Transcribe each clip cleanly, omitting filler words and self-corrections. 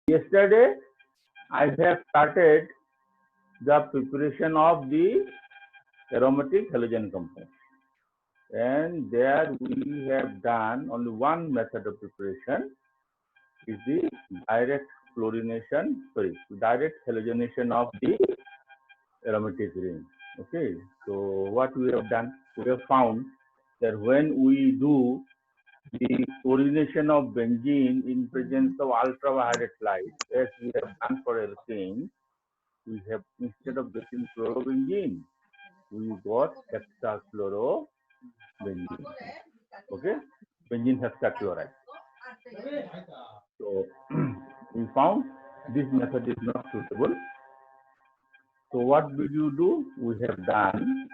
Yesterday, I have started the preparation of the aromatic halogen compound. And there we have done only one method of preparation, is the direct direct halogenation of the aromatic ring. Okay, so what we have done, we have found that when we do the chlorination of benzene in presence of ultraviolet light, as we have done for alkane, we have, instead of getting chlorobenzene, we got hexachlorobenzene. Okay, benzene hexachloride. So we found this method is not suitable. So what did you do? We have done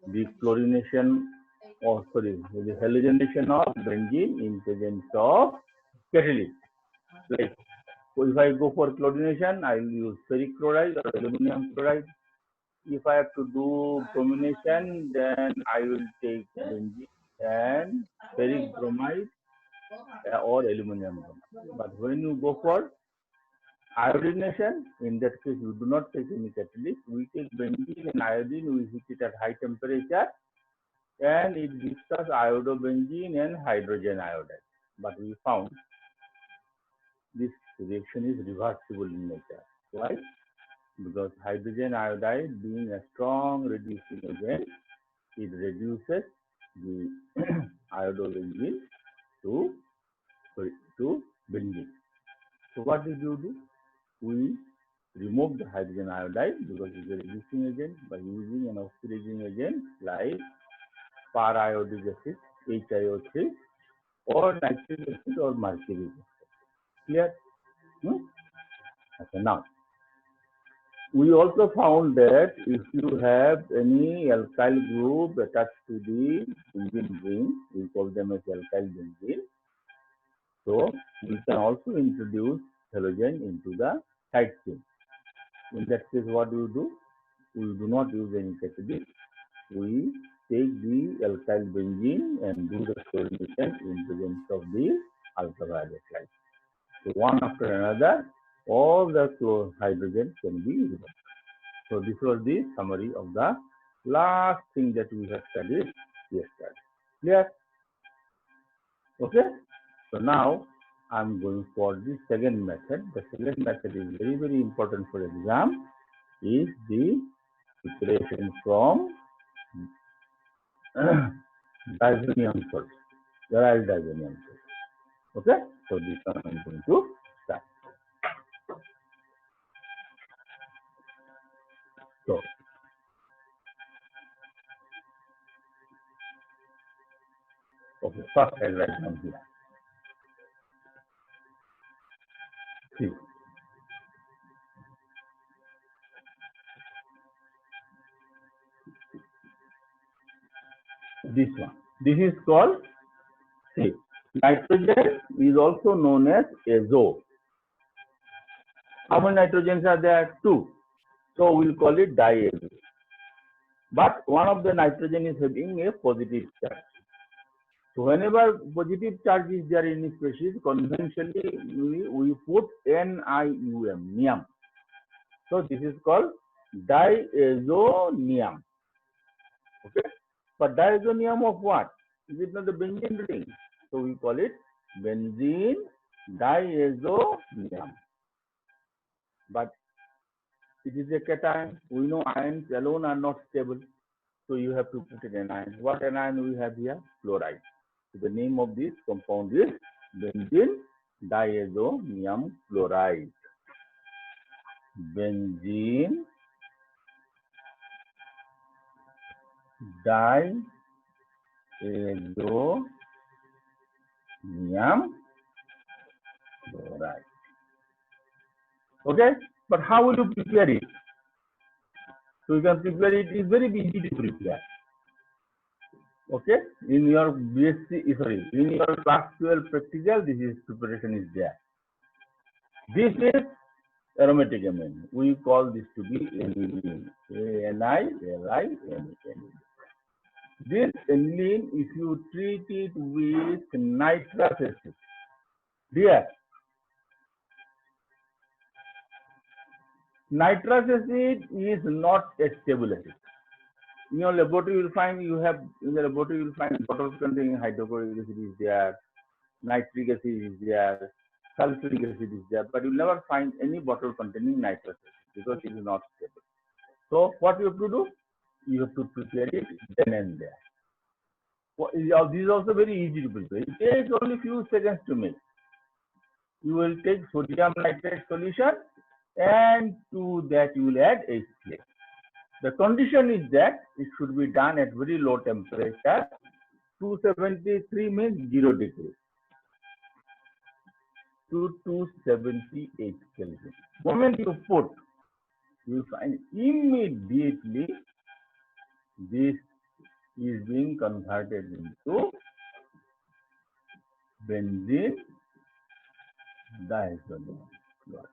the chlorination, or sorry, the halogenation of benzene in presence of catalyst. Like, so if I go for chlorination, I will use ferric chloride or aluminum chloride. If I have to do bromination, then I will take benzene and ferric bromide or aluminum bromide. But when you go for iodination, in that case, we do not take any catalyst. We take benzene and iodine, we heat it at high temperature, and it gives us iodobenzene and hydrogen iodide. But we found this reaction is reversible in nature. Why? Because hydrogen iodide, being a strong reducing agent, it reduces the iodobenzene to benzene. So what did you do? We remove the hydrogen iodide because it's a reducing agent by using an oxidizing agent like periodic acid, HiO3, or nitric acid or mercury acid. Clear? Okay, now, we also found that if you have any alkyl group attached to the benzene ring, we call them as alkyl benzene. So we can also introduce halogen into the side chain. In that case, what do? We do not use any catalyst. We take the alkyl benzene and do the chlorination in presence of the ultraviolet light. So one after another, all the hydrogen can be removed. So this was the summary of the last thing that we have studied yesterday. Clear? Okay. So now I'm going for the second method. The second method is very, very important for exam. Is the preparation from diazonium salt, sterile diazonium salt. Okay. So this one I'm going to start. So okay, first I'll write down here. See. This one. This is called, see, nitrogen is also known as azo. How many nitrogens are there? 2. So we'll call it diazo. But one of the nitrogen is having a positive charge. So whenever positive charge is there in a species, conventionally we put NiUm, nium. So this is called diazonium. Okay. But diazonium of what? Is it not the benzene ring? So we call it benzene diazonium. But it is a cation. We know ions alone are not stable. So you have to put an anion. What anion we have here? Fluoride. So the name of this compound is benzene diazonium fluoride. Benzene diazonium fluoride. Okay, but how will you prepare it? So you can prepare it. It's very easy to prepare. Okay, in your BSc, sorry, in your class 12 practical, this is preparation is there. This is aromatic amine. We call this to be aniline. A-N-I-L-I-N-E. This aniline, if you treat it with nitrous acid, dear, Nitrous acid is not a stable acid. In your laboratory, you will find bottles containing hydrochloric acid is there, nitric acid is there, sulfuric acid is there, but you will never find any bottle containing nitrous acid because it is not stable. So what you have to do? You have to prepare it then and there. This is also very easy to prepare. It takes only few seconds to make. You will take sodium nitrate solution and to that you will add HCl. The condition is that it should be done at very low temperature. 273 means 0 degrees to 278 Kelvin. Moment you put, you will find immediately this is being converted into benzene diazonium chloride.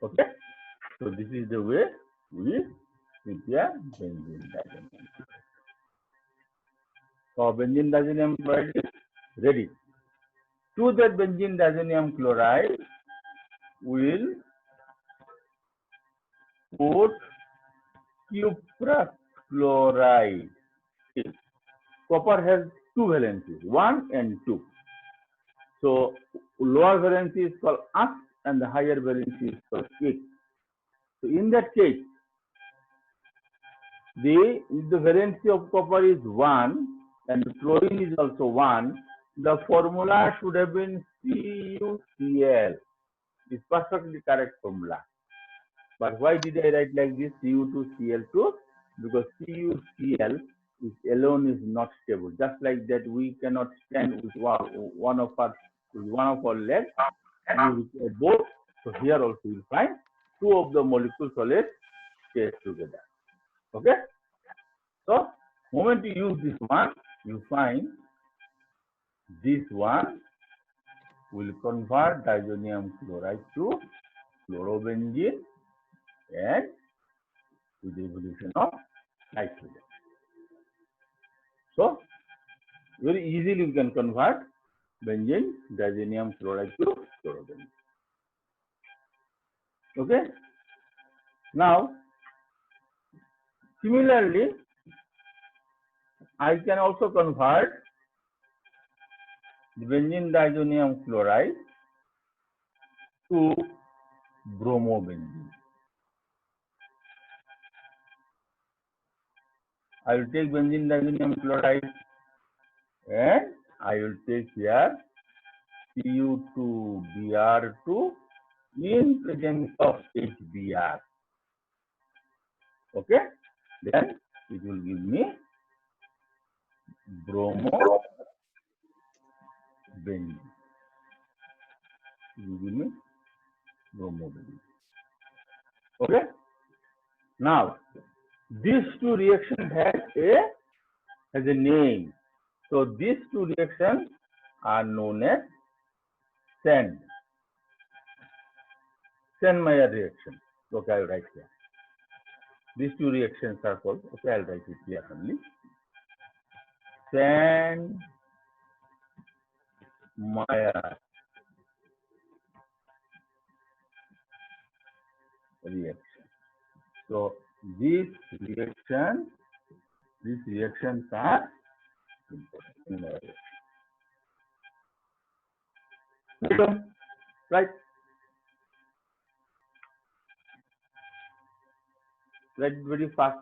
Okay, so this is the way we prepare benzene diazonium chloride. So benzene diazonium chloride is ready. To that benzene diazonium chloride, we will put cuprous chloride. Copper has two valencies, 1 and 2. So lower valency is called Us and the higher valency is called X. So in that case, if the valency of copper is 1 and the chlorine is also 1, the formula should have been CuCl. It's perfectly correct formula. But why did I write like this, Cu2Cl2? Because CuCl is alone is not stable. Just like that, we cannot stand with one of our legs. We require both. So here also you will find two of the molecules always stay together. Okay. So moment you use this one, you find this one will convert diazonium chloride to chlorobenzene and with the evolution of nitrogen. So very easily we can convert benzene diazonium chloride to chlorobenzene. Okay. Now similarly, I can also convert the benzene diazonium chloride to bromobenzene. I will take benzene diazonium chloride and I will take here Cu2Br2 in presence of HBr. Okay, then it will give me bromobenzene. It will give me bromobenzene. Okay. Now these two reactions has a name. So these two reactions are known as Sand-Meyer reaction. Okay, I will write here. These two reactions are called, okay, I'll write it here only. Sand-Meyer reaction. So these reactions are important. Right? Write very fast.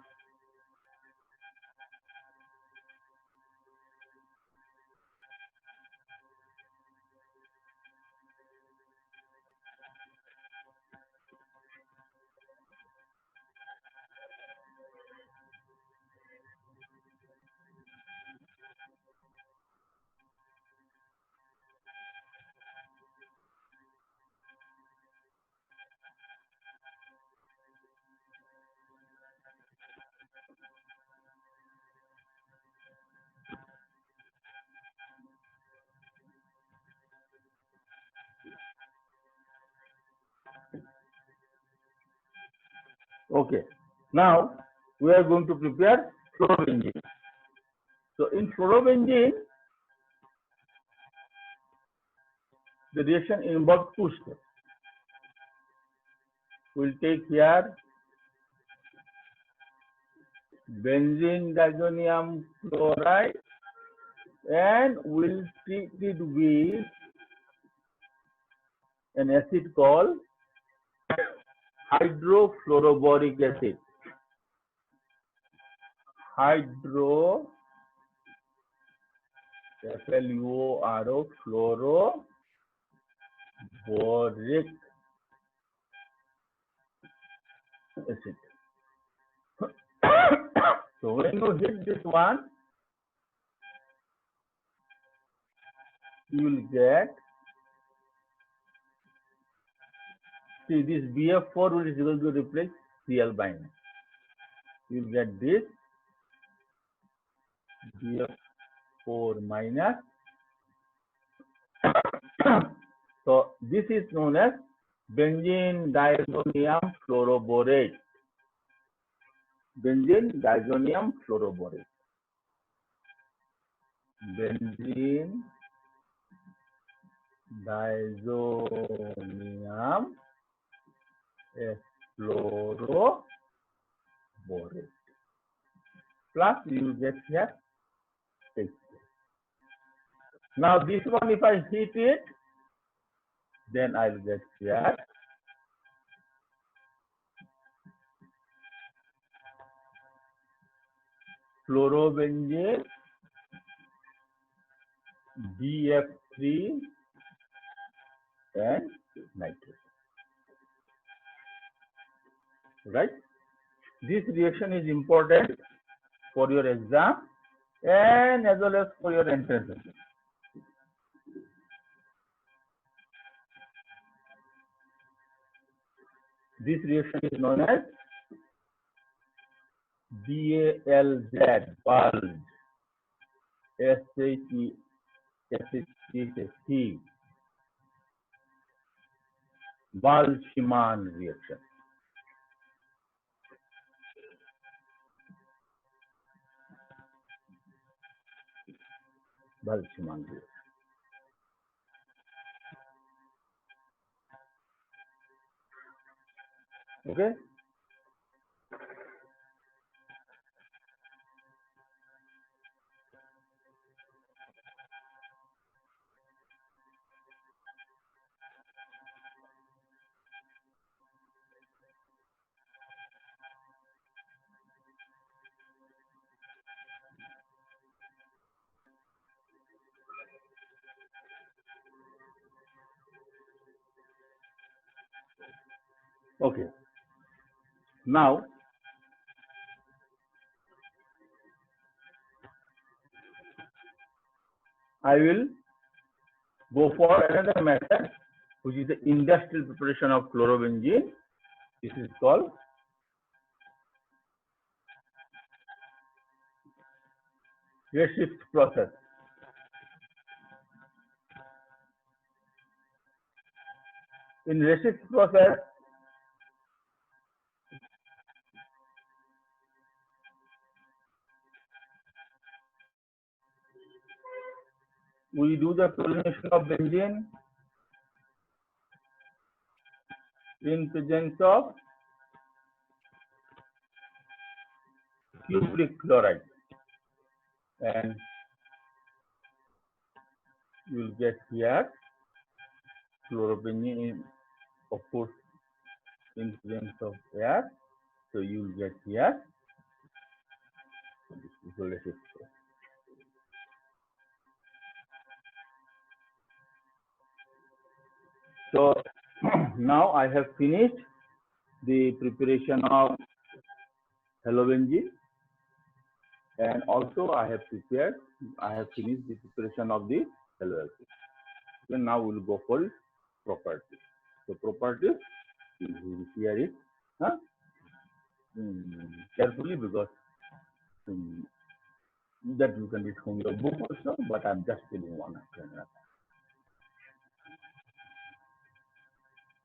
Okay. Now we are going to prepare fluorobenzene. So in fluorobenzene, the reaction involves two steps. we'll take here benzene diazonium chloride and we'll treat it with an acid called hydrofluoroboric acid. FLUORO, fluoroboric acid. So when you hit this one, you will get, see this BF4 which is going to replace Cl binding. You will get this BF4 minus. So this is known as benzene diazonium fluoroborate. Benzene diazonium fluoroborate. Benzene diazonium fluoroborate. Plus you get here 6. Now this one, if I heat it, then I'll get here fluorobenzene BF3 and nitrogen. Right? This reaction is important for your exam and as well as for your entrance exam. This reaction is known as BALZ, bulge, SHT, Boltzmann reaction. Boltzmann reaction. Okay? Okay. Now, I will go for another method, which is the industrial preparation of chlorobenzene. This is called redshift process. In redshift process, we do the chlorination of benzene in presence of cupric chloride, and you will get here chlorobenzene, of course, in presence of air. So you will get here redshift. So now I have finished the preparation of halobenzene, and also I have finished the preparation of the haloalkane. So now we will go for its properties. So properties, you will hear it carefully, because that you can read from your book also, but I'm just telling one after another.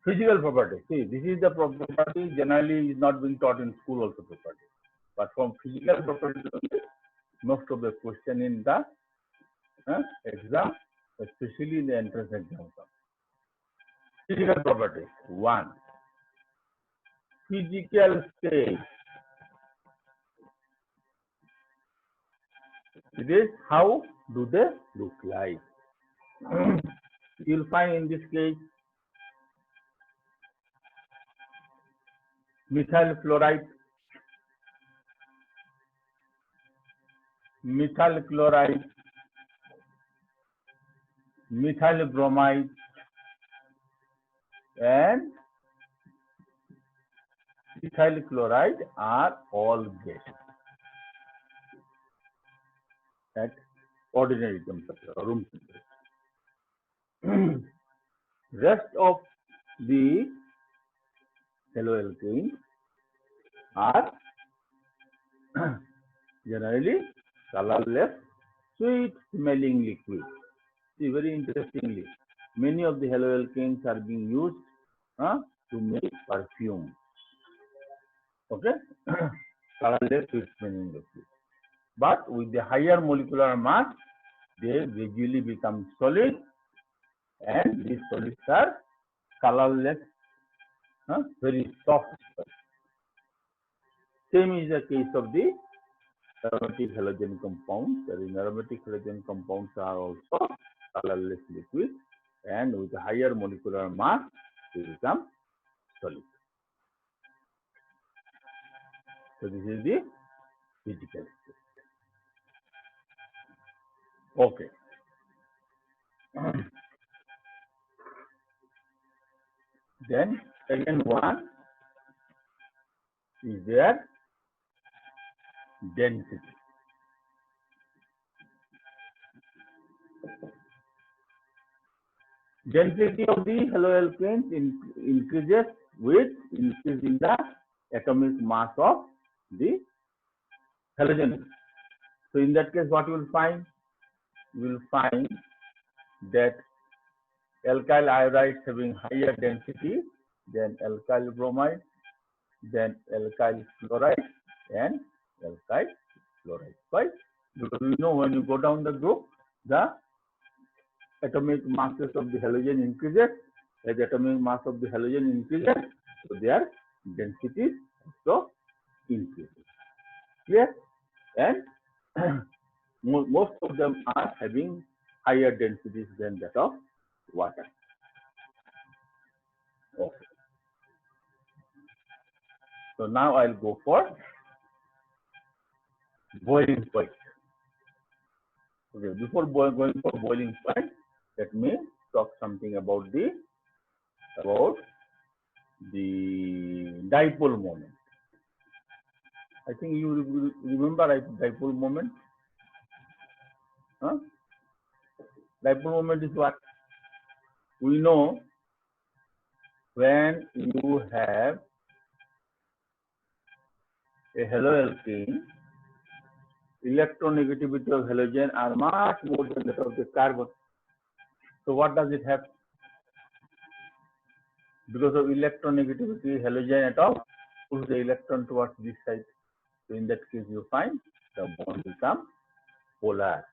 Physical property. See, this is the property generally is not being taught in school also property. But from physical property, most of the question in the exam, especially in the entrance exam. Physical properties. 1. physical state. It is how do they look like. You'll find in this case methyl fluoride, methyl chloride, methyl bromide, and methyl chloride are all gases at ordinary temperature, room temperature. Rest of the haloalkanes are generally colorless, sweet smelling liquid. See, very interestingly, many of the haloalkanes are being used to make perfume. Okay, colorless, sweet smelling liquid. But with the higher molecular mass, they gradually become solid, and these solids are colorless, very soft. Same is the case of the aromatic halogen compounds. The aromatic halogen compounds are also colorless liquid, and with a higher molecular mass, they become solid. So this is the physical state. Okay. Then second one is their density. Density of the haloalkanes increases with increase in the atomic mass of the halogen. So in that case, what you will find? You will find that alkyl iodides having higher density than alkyl bromide, then alkyl fluoride, and alkyl fluoride. Why? Because we know when you go down the group, the atomic masses of the halogen increases. As the atomic mass of the halogen increases, so their densities also increases. Clear? And most of them are having higher densities than that of water. Okay. So now I'll go for boiling point. Okay, before going for boiling point, let me talk something about the dipole moment. I think you remember dipole moment. Huh? Dipole moment is what? We know when you have a haloalkane, electronegativity of halogen are much more than that of the carbon. So what does it have? Because of electronegativity, halogen atom pulls the electron towards this side. So in that case, you find the bond become polar.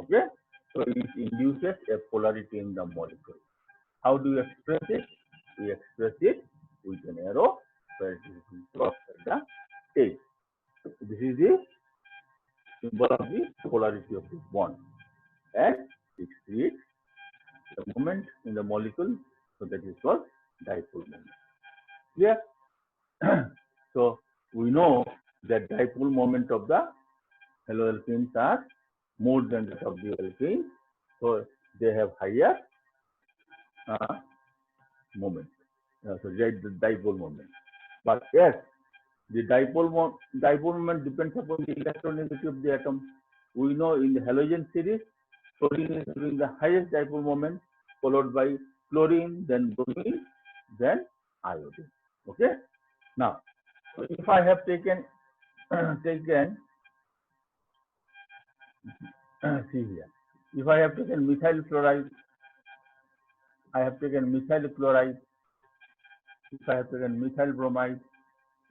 Okay? So it induces a polarity in the molecule. How do you express it? We express it with an arrow where it is crossed at the edge. This is the symbol of the polarity of this bond, and it creates the moment in the molecule, so that is called dipole moment. Clear? So we know that dipole moment of the haloalkanes are more than that of the alkanes, so they have higher moment. So the dipole moment. But yes, the dipole moment depends upon the electronegativity of the atom. We know in the halogen series, chlorine is having the highest dipole moment, followed by chlorine, then bromine, then iodine. Okay. Now, if I have taken see here, if I have taken methyl fluoride, I have taken methyl chloride, if I have taken methyl bromide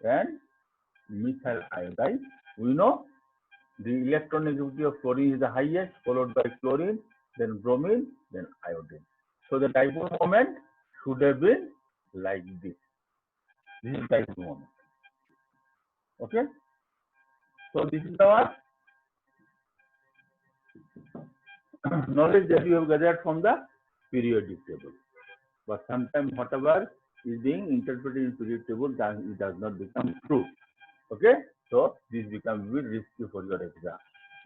and methyl iodide, we know the electronegativity of chlorine is the highest, followed by chlorine, then bromine, then iodine. So the dipole moment should have been like this. This is dipole moment. Okay. So this is our knowledge that you have gathered from the periodic table. But sometimes whatever is being interpreted in periodic table, it does not become true. Okay? So this becomes very risky for your exam.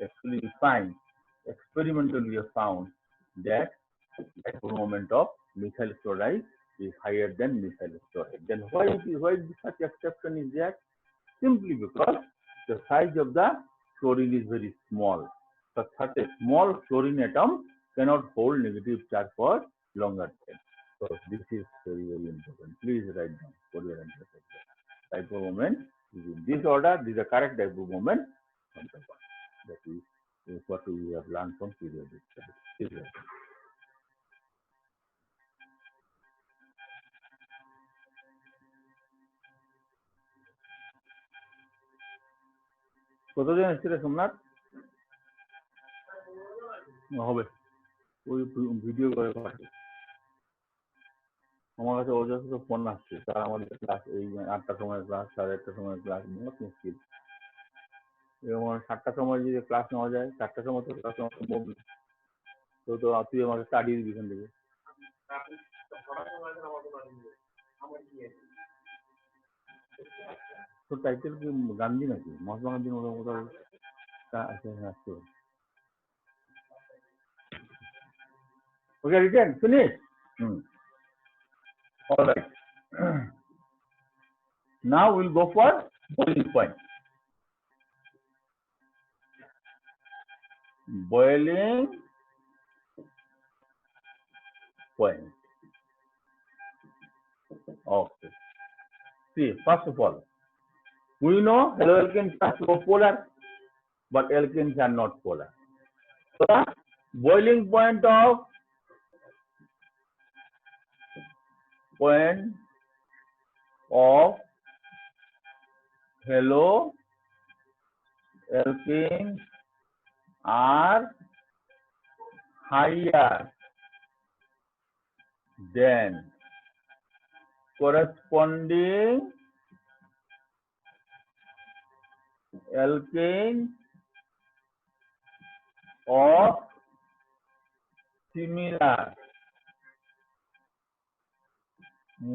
Actually, you find, experimentally you have found that dipole moment of methyl chloride is higher than methyl chloride. Then why such exception is there? Simply because the size of the chlorine is very small. So such a small chlorine atom cannot hold negative charge for longer time. So this is very, very important. Please write down for your answer. Dipole moment is in this order. This is the correct dipole moment. That is what we have learned from periodic table. কতজন এসেছিল সোমনাথ? হবে ওই video করে পাঠিয়ে আমার কাছে অজস্র phone আসছে, স্যার আমাদের ক্লাস এই 8টার সময় ক্লাস, 8:30টার সময় ক্লাস, বহুত মুশকিল। এবং 7টার সময় যদি ক্লাস নেওয়া যায়, 4টার সময় তো ক্লাস নেওয়া সম্ভব না। তো তুই আমাকে স্টাডি দিবি এখান থেকে। তোর টাইটেল কি গান্ধী নাকি? মহাত্মা গান্ধীর মতো কোথাও আসছে। Okay, written, finish. All right. Now we'll go for boiling point. Boiling point. Okay. See, first of all, we know haloalkanes are polar, but alkanes are not polar. So the boiling point of haloalkanes are higher than corresponding alkanes of similar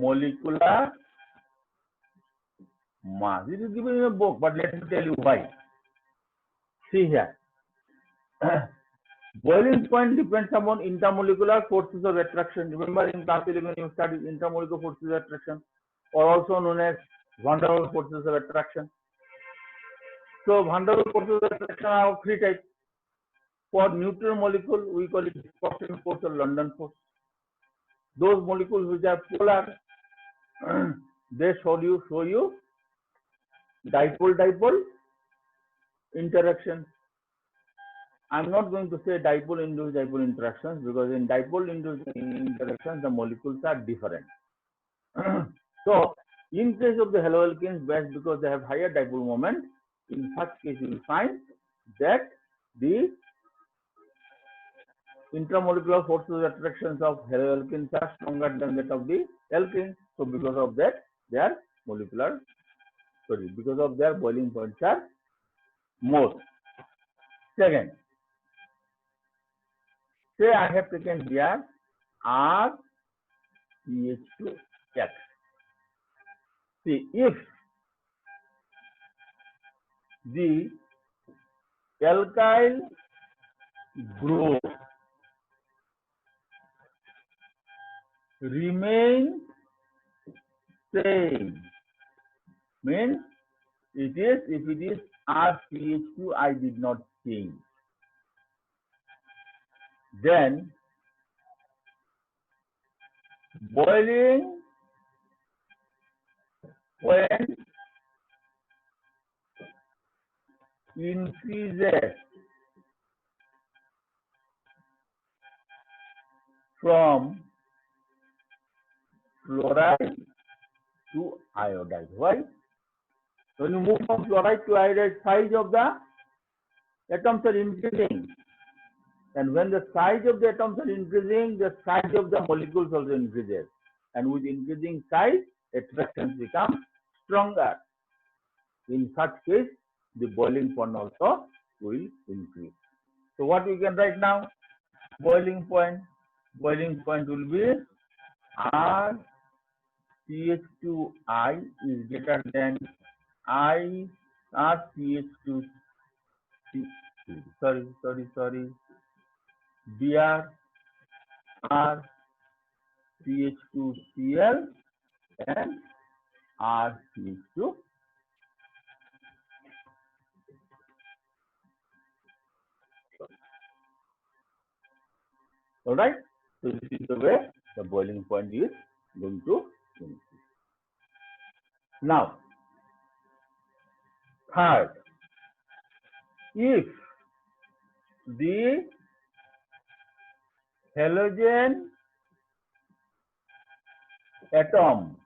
molecular mass. It is given in a book, but let me tell you why. See here. Boiling point depends upon intermolecular forces of attraction. Remember in class 11 you studied intermolecular forces of attraction, or also known as van der Waals forces of attraction. So van der Waals forces of attraction are of three types. For neutral molecule, we call it Dispersion force or London force. Those molecules which are polar, they show you dipole-dipole interaction. I'm not going to say dipole-induced dipole interactions, because in dipole-induced interactions the molecules are different. So in case of the haloalkanes, best because they have higher dipole moment, in such case you will find that the intramolecular forces of attractions of haloalkanes are stronger than that of the alkanes. So because of that, their because of their boiling points are more. Second, say I have taken here RCH2X. See, if the alkyl group remains same, means if it is RCH2, I did not change, then boiling point increases from fluoride to iodide. Why? When you move from fluoride to iodide, size of the atoms are increasing. And when the size of the atoms are increasing, the size of the molecules also increases. And with increasing size, attractions become stronger. In such case, the boiling point also will increase. So what we can write now? Boiling point. Boiling point will be R CH2I is greater than I R CH2 sorry Br R CH2Cl and R CH2. All right. So this is the way the boiling point is going to increase. Now, third, if the halogen atom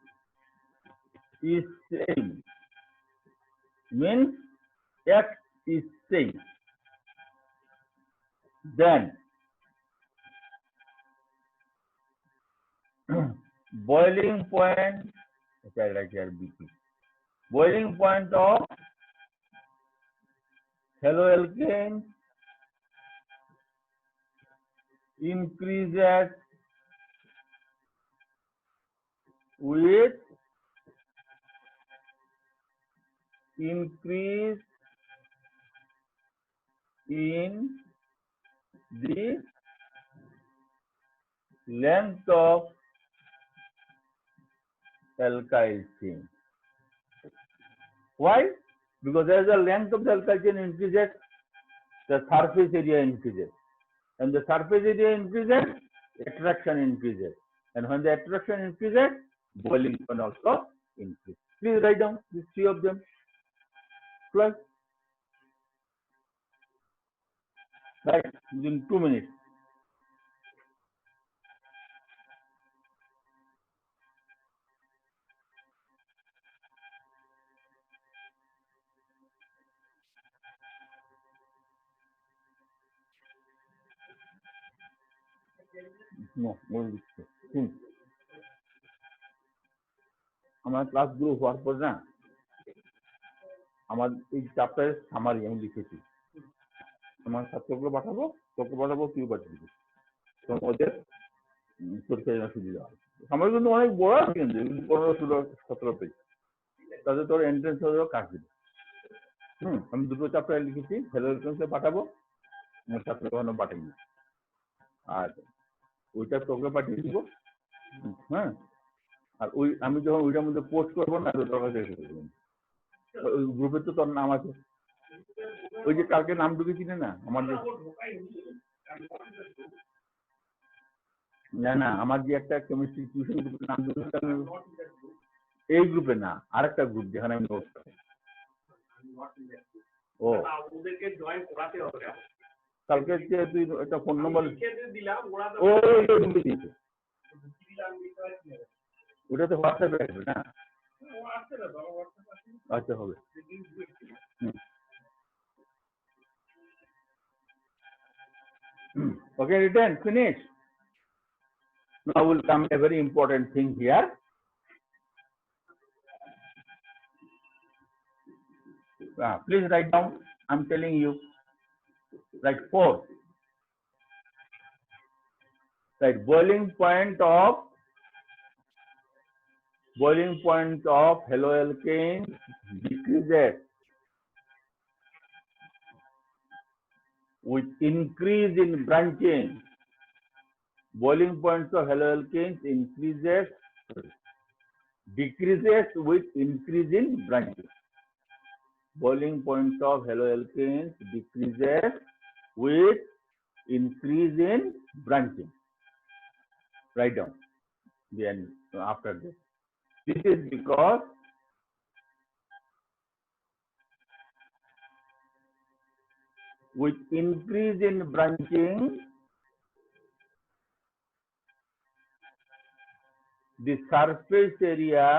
is same, means X is same, then boiling point, okay, right here BP, boiling point of haloalkane increases with increase in the length of alkyl chain. Why? Because as the length of the alkyl chain increases, the surface area increases. And the surface area increases, attraction increases. And when the attraction increases, boiling point also increases. Please write down these three of them. Plus, right, within 2 minutes. No, only think. আমার ক্লাসগুলো হওয়ার পর না আমার এই চ্যাপ্টারের summary আমি লিখেছি আমার ছাত্রগুলো পাঠাবো তোকে পাঠাবো তুই পাঠিয়ে দিবি ওদের পরীক্ষা জন্য সুবিধা হয় সামারি কিন্তু অনেক বড় আছে কিন্তু 15-16-17 পেজ তাদের তোর এন্ট্রেন্স হলেও কাজ দিবে আমি দুটো চ্যাপ্টার লিখেছি হ্যালো পাঠাবো আমার ছাত্র কখনো পাঠাইনি আর ওইটা তোকে পাঠিয়ে দিব হ্যাঁ আর ওই আমি যখন ওইটার মধ্যে পোস্ট করবো না তোর কাছে এসে করবেন ওই গ্রুপে তো তোর নাম আছে ওই যে কালকে নাম ঢুকেছি না আমার যে না আমার যে একটা কেমিস্ট্রি টিউশন গ্রুপের নাম ঢুকেছে এই গ্রুপে না আরেকটা গ্রুপ যেখানে আমি নোট ও ওদেরকে জয়েন করাতে হবে কালকে যে তুই একটা ফোন নম্বর ও ঢুকে দিয়েছে ওটাতে হোয়াটসঅ্যাপে আসবে না আচ্ছা হবে okay written finish now will come a very important thing here please write down I'm telling you like 4 right boiling point of haloalkane decreases with increase in branching. Boiling points of haloalkanes decreases with increase in branching. Boiling points of haloalkanes decreases with increase in branching. Write down then after this. This is because with increase in branching, the surface area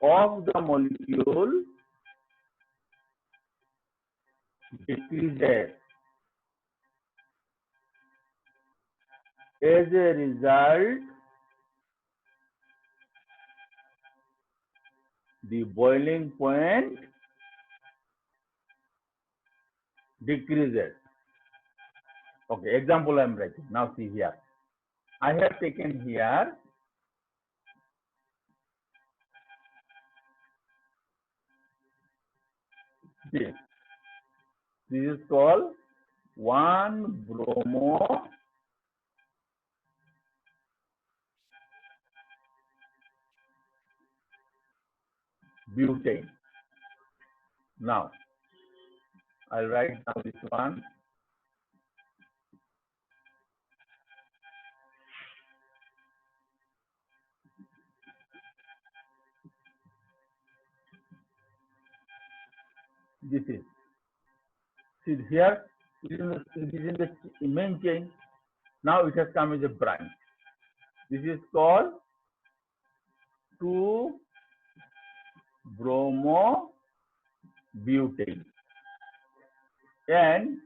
of the molecule decreases. As a result, the boiling point decreases. Okay, example I am writing. Now see here. I have taken here this. This is called 1-bromo butane. Now I'll write down this one. This is, see here, it is in the main chain. Now it has come as a branch. This is called 2-bromo-butane. And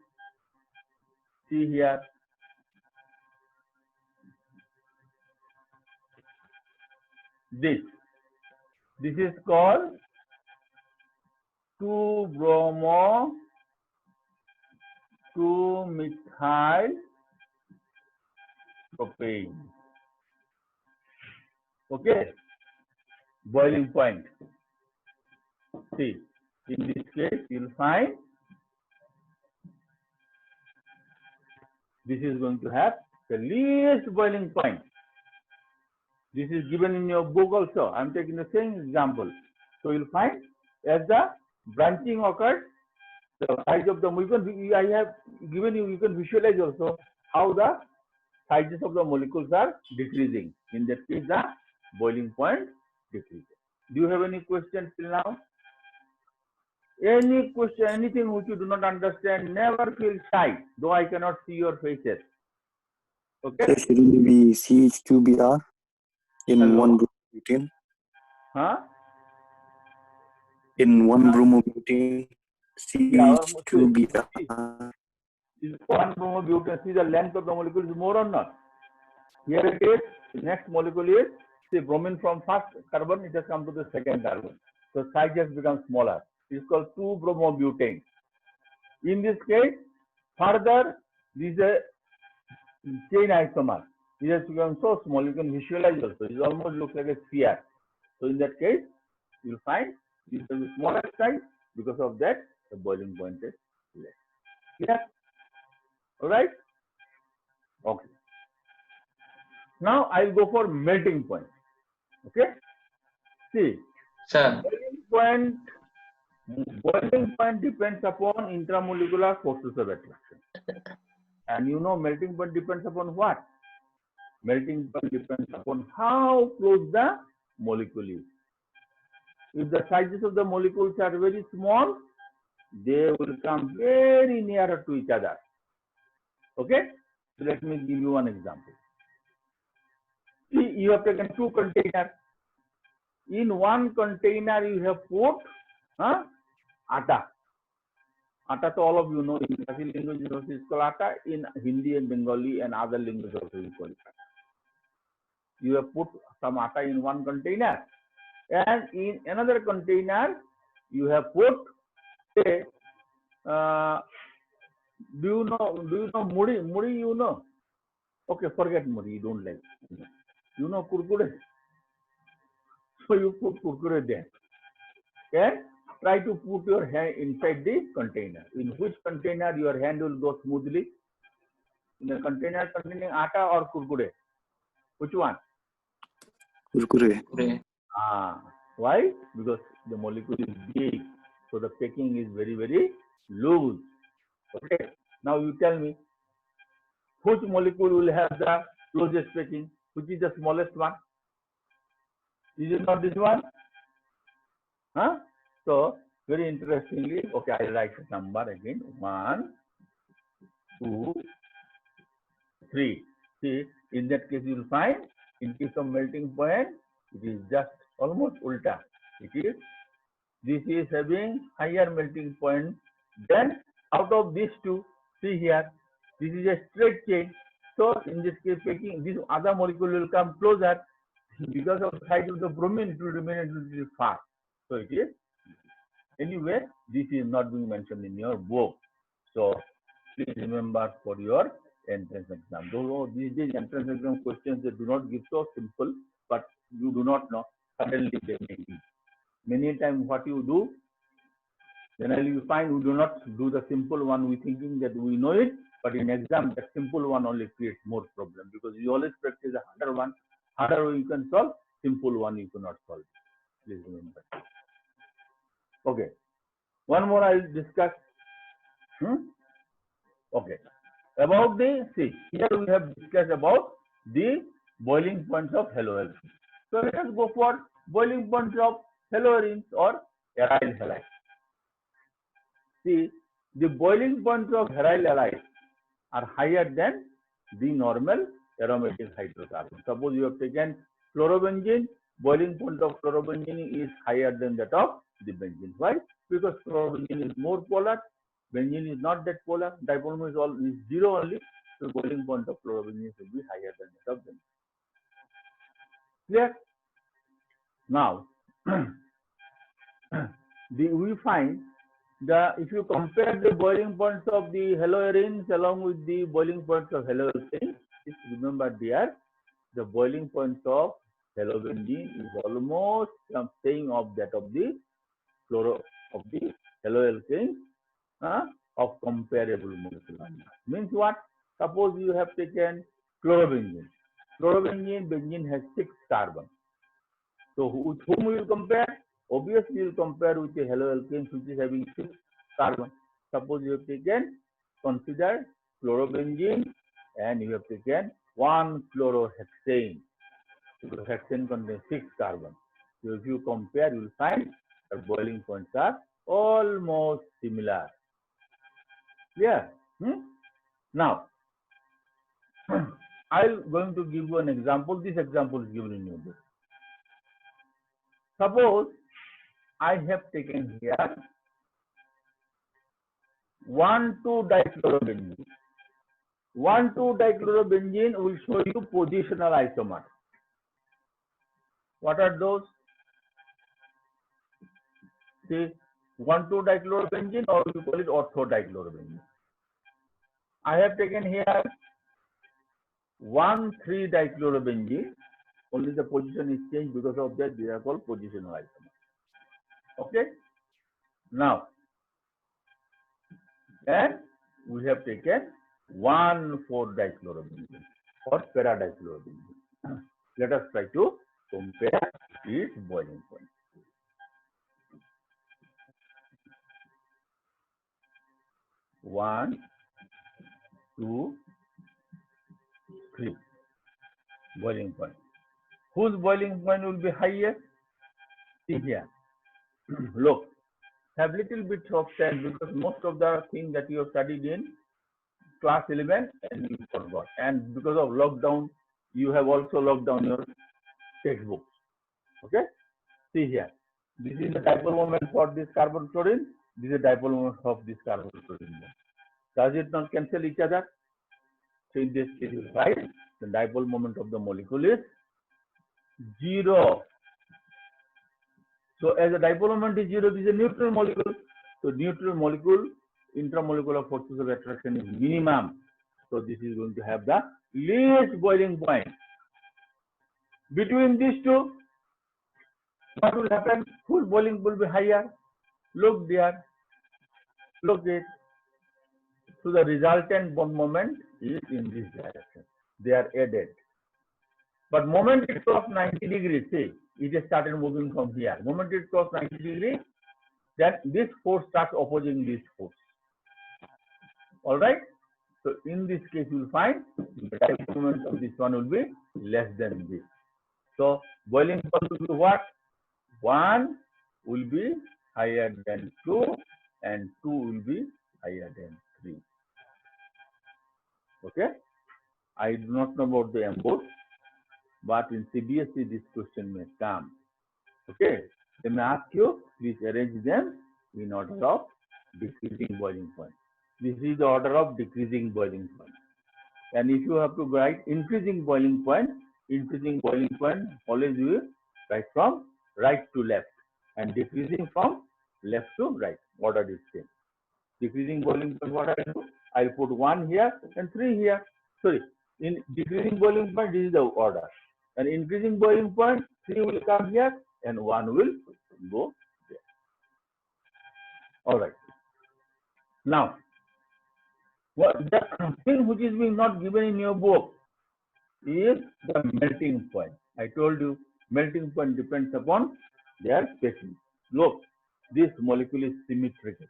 see here, this is called 2-bromo-2-methyl propane. Okay, boiling point. See, in this case, you'll find this is going to have the least boiling point. This is given in your book also. I'm taking the same example. So you'll find as the branching occurs, the size of the molecule, I have given you, you can visualize also how the sizes of the molecules are decreasing. In that case, the boiling point decreases. Do you have any questions till now? Any question, anything which you do not understand, never feel shy, though I cannot see your faces. Okay? So should it be CH2Br in Hello? 1-bromobutane? Huh? In 1-bromobutane, CH2Br. Is 1-bromobutane, see the length of the molecule is more or not? Here it is, the next molecule is, see, bromine from first carbon, it has come to the second carbon. So size has become smaller. It's called 2-bromobutane. In this case, further, this is a chain isomer. It has become so small, you can visualize also. It almost looks like a sphere. So in that case, you'll find this is a smaller size. Because of that, the boiling point is less. Clear? All right? Okay. Now I'll go for melting point. Okay? See, Sir, boiling point depends upon intramolecular forces of attraction. And you know melting point depends upon what? Melting point depends upon how close the molecule is. If the sizes of the molecules are very small, they will come very near to each other. Okay? So let me give you one example. See, you have taken 2 containers. In one container, you have put atta. Atta, so all of you know, in Brazil language it is called atta. In Hindi and Bengali and other languages also we call it atta. You have put some atta in one container, and in another container, you have put, say, do you know muri? Muri, you know? Okay, forget muri, you don't like. You know kurkure? So you put kurkure there. Okay? Try to put your hand inside the container. In which container your hand will go smoothly? In a container containing atta or kurkure? Which one? Kurkure. Why? Because the molecule is big. So the packing is very, very loose. Okay. Now you tell me, which molecule will have the closest packing? Which is the smallest one? Is it not this one? Huh? So, very interestingly, okay, I'll write the number again. 1, 2, 3. See, in that case, you'll find, in case of melting point, it is just almost ulta. This is having higher melting point. Then, out of these two, see here, this is a straight chain. So in this case, taking this other molecule will come closer. Because of the size of the bromine, it will remain a little bit far. So it is. Anyway, this is not being mentioned in your book. So please remember for your entrance exam. Though these days entrance exam questions, they do not give so simple, but you do not know. Suddenly they may give. Many times what you do, generally you find we do not do the simple one, we thinking that we know it, but in exam that simple one only creates more problem because you always practice the harder one. Harder one you can solve, simple one you cannot solve. Please remember. Okay. One more I will discuss. Okay. About the, see, here we have discussed about the boiling points of halogen. So let us go for boiling points of halogens or aryl halides. See, the boiling points of aryl halides are higher than the normal aromatic hydrocarbon. Suppose you have taken chlorobenzene, boiling point of chlorobenzene is higher than that of the benzene. Why? Because chlorobenzene is more polar, benzene is not that polar, dipole is zero only, so boiling point of chlorobenzene will be higher than that of benzene. Clear? Now, we find if you compare the boiling points of the haloarenes along with the boiling points of haloalkanes, just remember dear, the boiling point of halobenzene is almost staying of that of the haloalkanes of comparable molecular mass. Means what? Suppose you have taken chlorobenzene. Benzene has 6 carbons. So with whom we will compare? Obviously, you will compare with a haloalkane which is having 6 carbon. Suppose you have taken, consider chlorobenzene and you have taken 1-chlorohexane. Hexane contains 6 carbon. So if you compare, you will find the boiling points are almost similar. Yeah. Now, I am going to give you an example. This example is given in your book. Suppose I have taken here 1,2-dichlorobenzene. 1,2-dichlorobenzene will show you positional isomers. What are those? See, 1,2-dichlorobenzene, or we call it ortho-dichlorobenzene. I have taken here 1,3-dichlorobenzene. Only the position is changed, because of that they are called positional isomers. Okay. Now, and we have taken 1,4-dichlorobenzene or para-dichlorobenzene. Let us try to compare its boiling point. One, 2, 3. Boiling point. Whose boiling point will be highest? See here. Look, have little bit of time because most of the things that you have studied in class 11 and you forgot. And because of lockdown, you have also locked down your textbooks. Okay? See here. This is the dipole moment for this carbon chlorine. This is the dipole moment of this carbon chlorine. Does it not cancel each other? So in this case, you write the dipole moment of the molecule is 0. So as the dipole moment is 0, this is a neutral molecule. So neutral molecule, intramolecular forces of attraction is minimum. So this is going to have the least boiling point. Between these two, what will happen? Whose boiling will be higher? Look there. Look it. So the resultant bond moment is in this direction. They are added. But moment it cross 90 degrees, see, it has started moving from here. Moment it cross 90 degrees, then this force starts opposing this force. All right. So in this case, you will find the dipole moment of this one will be less than this. So boiling point will be what? 1 will be higher than 2 and 2 will be higher than 3. Okay. I do not know about the MBOT, but in CBSE this question may come. Okay. They may ask you, please arrange them in order of decreasing boiling point. This is the order of decreasing boiling point. And if you have to write increasing boiling point always you write from right to left, and decreasing from left to right. Order is same. Decreasing boiling point, what I do? I'll put 1 here and 3 here. Sorry, in decreasing boiling point, this is the order. And increasing boiling point, 3 will come here and 1 will go there. All right. Now, the thing which is being not given in your book is the melting point. I told you melting point depends upon their spacing. Look, this molecule is symmetrical.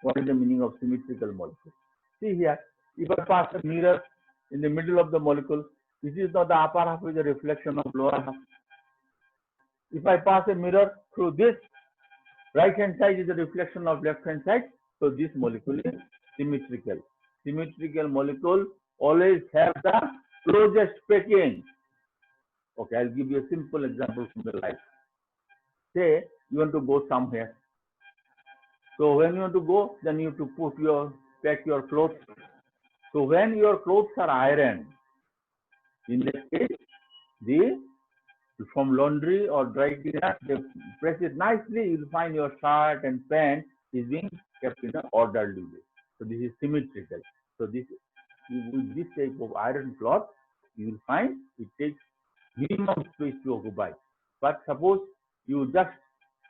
What is the meaning of symmetrical molecule? See here, if I pass a mirror in the middle of the molecule, this is not the upper half is a reflection of lower half. If I pass a mirror through this, right hand side is a reflection of left hand side, so this molecule is symmetrical. Symmetrical molecule always have the closest packing. Okay, I'll give you a simple example from the life. Say you want to go somewhere. So when you want to go, then you have to pack your clothes. So when your clothes are ironed, in that case, from laundry or dry cleaner, they press it nicely, you'll find your shirt and pant is being kept in an orderly way. So this is symmetrical. So with this type of iron cloth, you will find it takes minimum space to occupy. But suppose you just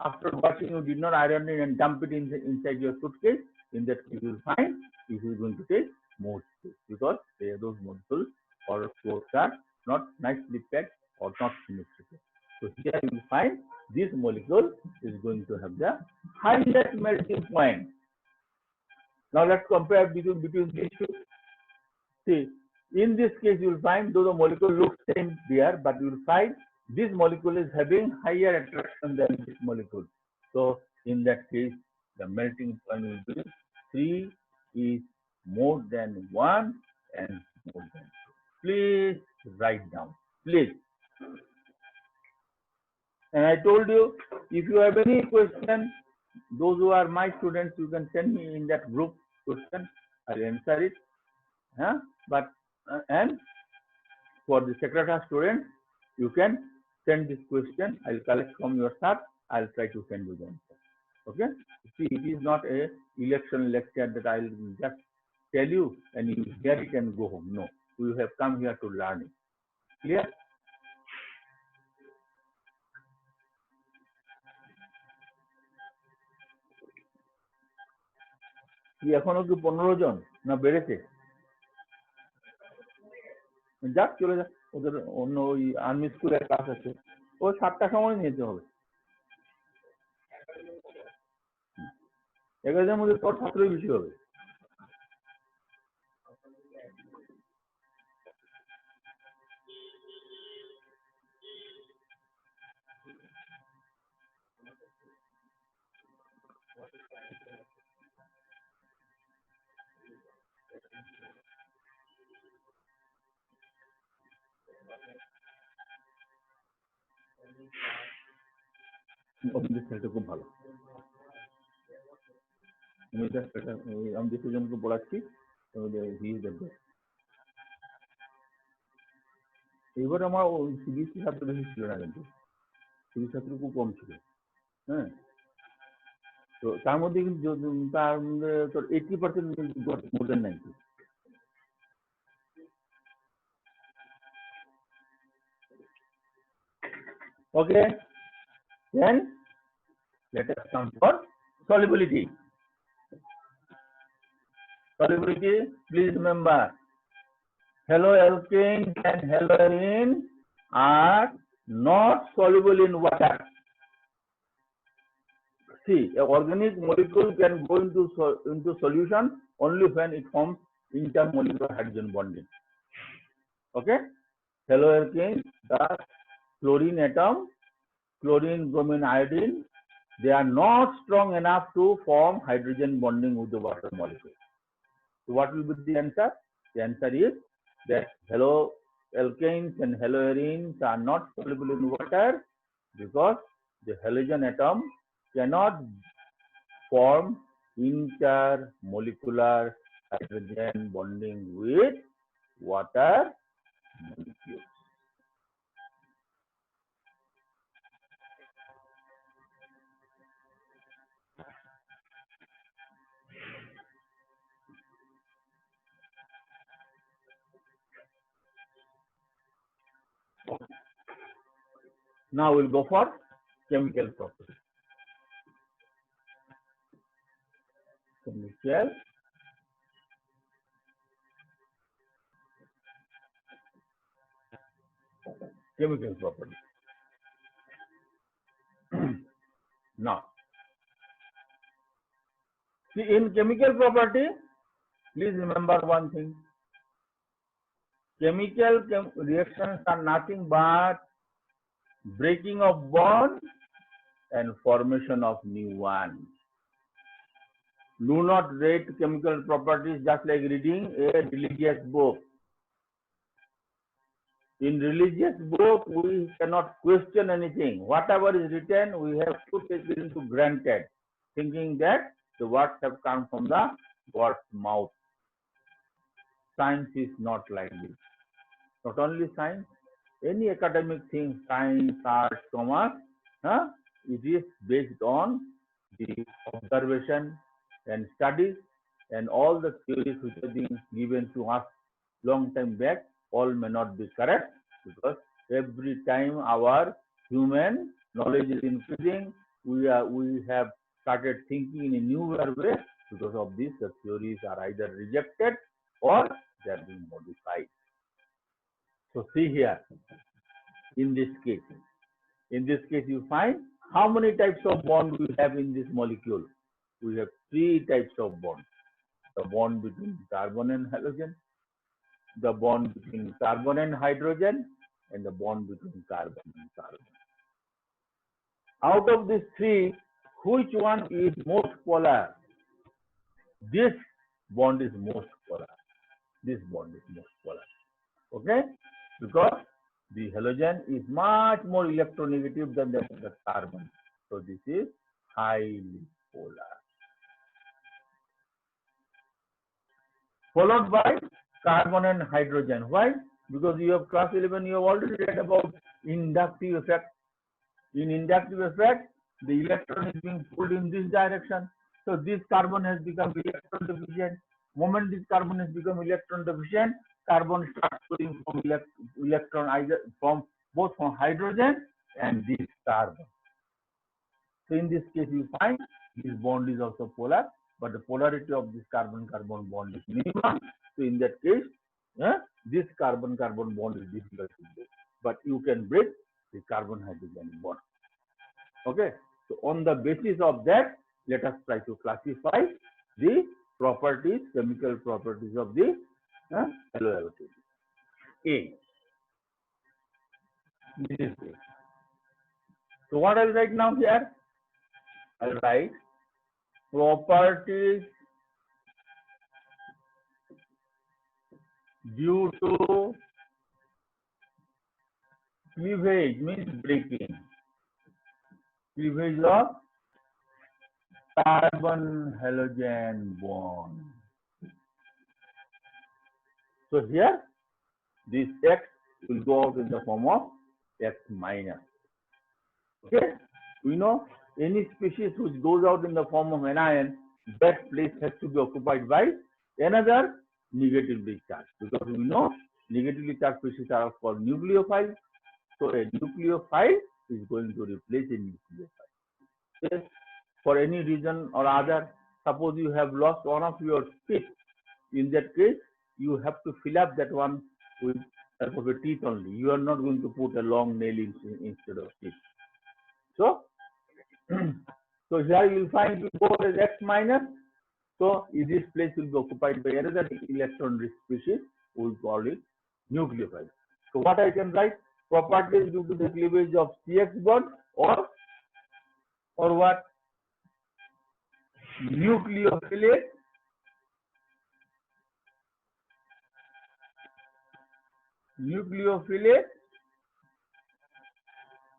after washing you did not iron it and dump it inside your suitcase, in that case you will find it is going to take more space because those molecules or clothes are not nicely packed or not symmetrical. So here you will find this molecule is going to have the highest melting point. Now let's compare between these two. See, in this case you will find though the molecule looks same there, but you will find this molecule is having higher attraction than this molecule. So in that case, the melting point will be 3 is more than 1 and more than 2. Please write down. Please. And I told you, if you have any question, those who are my students, you can send me in that group question. I'll answer it. And for the secretary students, you can send this question. I'll collect from your staff. I'll try to send you the answer. Okay? See, it is not a election lecture that I'll just tell you and you hear it and go home. No, we have come here to learn it. Clear? কি এখনো কি 15 জন না বেড়েছে? যাক চলে যাক, ওদের অন্য ওই আর্মি স্কুলের ক্লাস আছে, ও 7টার সময় নিতে হবে। 11 মধ্যে তোর ছাত্রই বেশি হবে। খুব ভালো, আমি যে জনকে পড়াচ্ছি এবার আমার সিবিএসসি ছাত্র বেশি ছিল না, কিন্তু সিবিএসসি ছাত্র খুব কম ছিল। হ্যাঁ, তো তার মধ্যে কিন্তু তার মধ্যে তোর 80% মোর দেন 90। Okay, then let us come for solubility. Solubility, please remember, haloalkanes and haloarenes are not soluble in water. See, an organic molecule can go into solution only when it forms intermolecular hydrogen bonding. Okay, haloalkanes, the chlorine atom, chlorine, bromine, iodine, they are not strong enough to form hydrogen bonding with the water molecule. So what will be the answer? The answer is that haloalkanes and haloarenes are not soluble in water because the halogen atom cannot form intermolecular hydrogen bonding with water molecules. Now we'll go for chemical properties. Chemical properties. Now, see, in chemical property, please remember one thing. Chemical reactions are nothing but breaking of bonds and formation of new ones. Do not read chemical properties just like reading a religious book. In religious book, we cannot question anything. Whatever is written, we have to take it into granted, thinking that the words have come from the God's mouth. Science is not like this. Not only science, any academic thing, science, art, commerce, it is based on the observation and studies and all the theories which have been given to us long time back. All may not be correct because every time our human knowledge is increasing, we have started thinking in a newer way. Because of this, the theories are either rejected or they are being modified. So see here, in this case you find how many types of bond we have in this molecule. We have 3 types of bonds. The bond between carbon and halogen, the bond between carbon and hydrogen, and the bond between carbon and carbon. Out of these 3, which one is most polar? This bond is most polar. This bond is most polar. Okay? Because the halogen is much more electronegative than the carbon. So this is highly polar. Followed by carbon and hydrogen. Why? Because you have class 11, you have already read about inductive effect. In inductive effect, the electron is being pulled in this direction. So this carbon has become electron deficient. Moment this carbon has become electron deficient, carbon starts pulling from electron either from both from hydrogen and this carbon. So in this case, you find this bond is also polar, but the polarity of this carbon-carbon bond is minimum. So in that case, this carbon-carbon bond is difficult to break, but you can break the carbon-hydrogen bond. Okay. So on the basis of that, let us try to classify the properties, chemical properties of the halogen. A. This is A. So what I'll write now here? I'll write properties due to cleavage, means breaking. Cleavage of carbon halogen bond. So here, this X will go out in the form of X minus. Okay, we know any species which goes out in the form of anion, that place has to be occupied by another negatively charged, because we know negatively charged species are called nucleophiles. So a nucleophile is going to replace a nucleophile. Yes. For any reason or other, suppose you have lost one of your teeth. In that case, you have to fill up that one with type of a teeth only. You are not going to put a long nail instead of teeth. So, so here you will find both as X minus. So this place will be occupied by another electron-rich species. We will call it nucleophile. So what I can write? Properties due to the cleavage of CX bond or what? Nucleophilate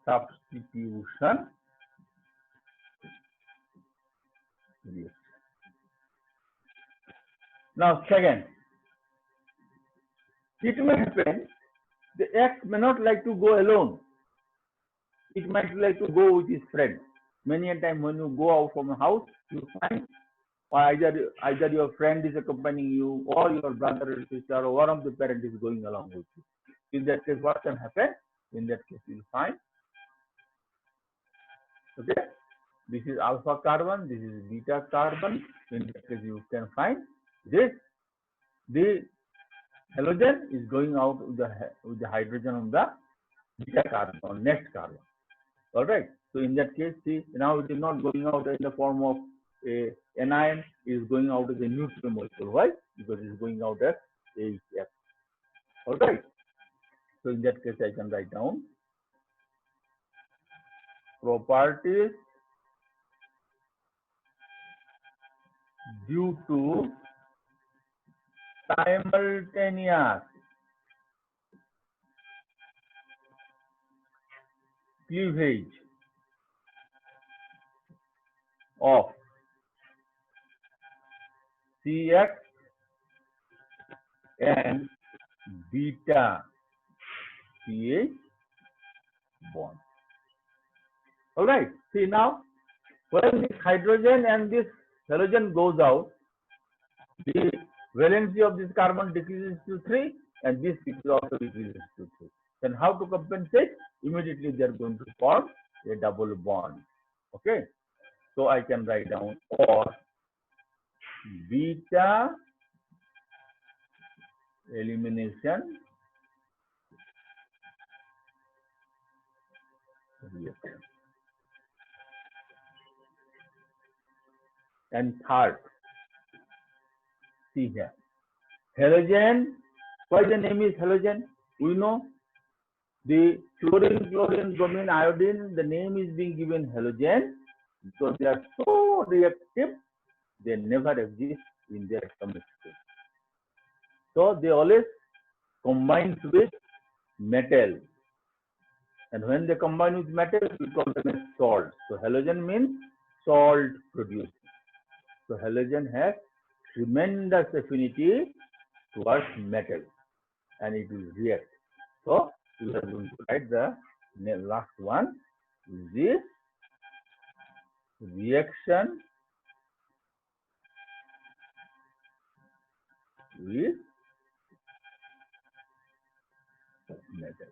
substitution reaction. Now second, It may happen the X may not like to go alone. It might like to go with his friend. Many a time when you go out from a house, you find either your friend is accompanying you, or your brother or sister, or one of the parents is going along with you. In that case, what can happen? In that case, you will find, okay, this is alpha carbon, this is beta carbon. In that case, you can find this, the halogen is going out with the hydrogen on the beta carbon or next carbon. All right. So in that case, see, now it is not going out in the form of a anion, it is going out as a neutral molecule. Why? Because it is going out as AHF. All right. So in that case, I can write down properties due to simultaneous cleavage of CX and beta CH bond. All right. See now, when this hydrogen and this halogen goes out, the valency of this carbon decreases to 3, and this also decreases to 3. Then how to compensate? Immediately they are going to form a double bond. Okay. So I can write down or beta elimination reaction. And third, see here, halogen. Why the name is halogen? We know the chlorine, chlorine, bromine, iodine. The name is being given halogen because they are so reactive. They never exist in their atomic state. So they always combine with metal. And when they combine with metal, we call them as salt. So halogen means salt producing. So halogen has tremendous affinity towards metal, and it will react. So we are going to write the last one. This reaction with metal.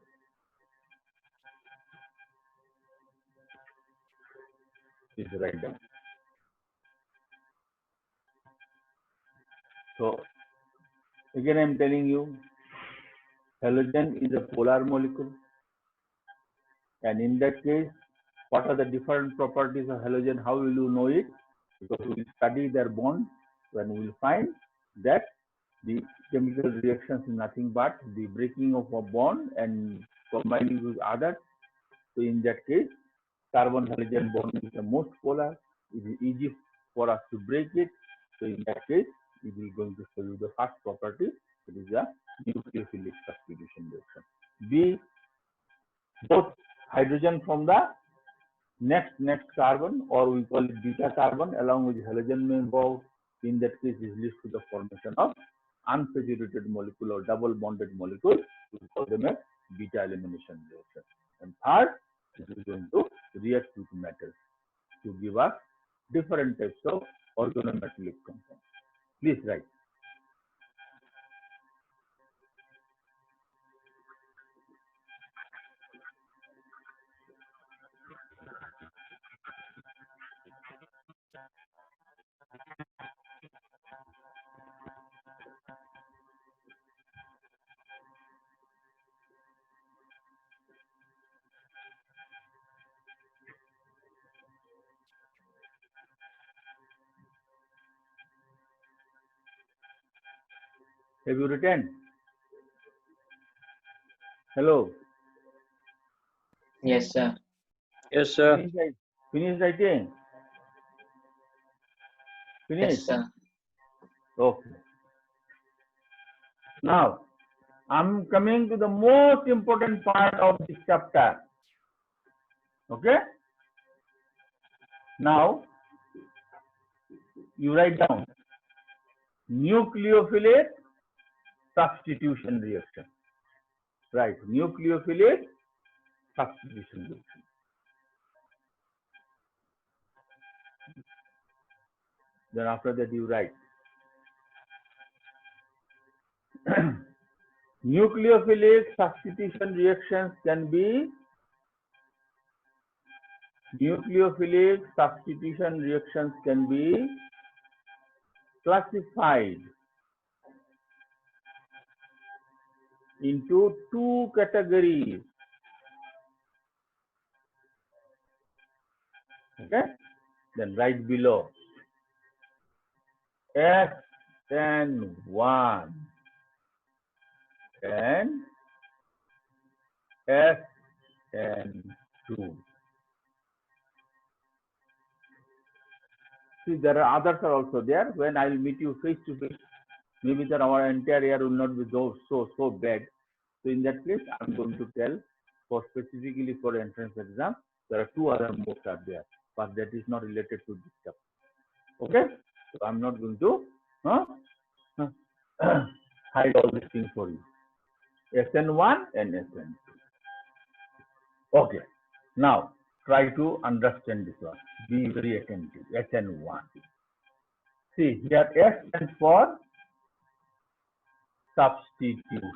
Please write down. So again, I am telling you, halogen is a polar molecule, and in that case, what are the different properties of halogen? How will you know it? Because we will study their bonds, when we will find that the chemical reactions is nothing but the breaking of a bond and combining with others. So in that case, carbon halogen bond is the most polar. It is easy for us to break it. So in that case, it is going to show you the first property. It is a nucleophilic substitution reaction. B, both hydrogen from the next carbon, or we call it beta carbon, along with halogen may involve. In that case, it leads to the formation of unsaturated molecule or double bonded molecule. We call them as beta elimination reaction. And third, it is going to react with metals to give us different types of organometallic compounds. Please write. Have you written? Hello. Yes, sir. Yes, sir. Finish writing. Finish. Yes, sir. Okay. Now, I'm coming to the most important part of this chapter. Okay? Now, you write down nucleophilic substitution reaction. Right, nucleophilic substitution reaction. Then after that you write nucleophilic substitution reactions can be classified into two categories. Okay, then right below SN1 and SN2. See, there are others are also there. When I will meet you face to face, maybe that our entire year will not be so bad. So in that case, I'm going to tell for specifically for entrance exam, there are two other modes are there, but that is not related to this stuff. Okay, so I'm not going to hide all these things for you. SN1 and SN2. Okay, now try to understand this one. Be very attentive. SN1. See, here S stands for substitution.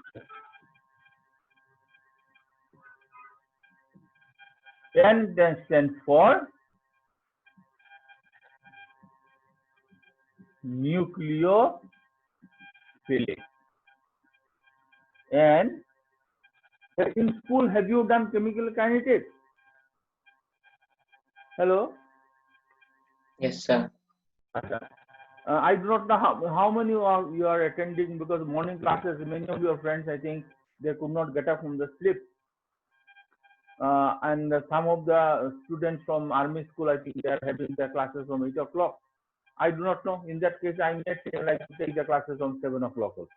N stands for nucleophilic. And in school, have you done chemical kinetics? Hello? Yes, sir. I do not know how many you are attending, because morning classes, many of your friends, I think, they could not get up from the sleep. And some of the students from army school, I think they are having their classes from 8 o'clock. I do not know. In that case, I may like to take the classes from 7 o'clock also,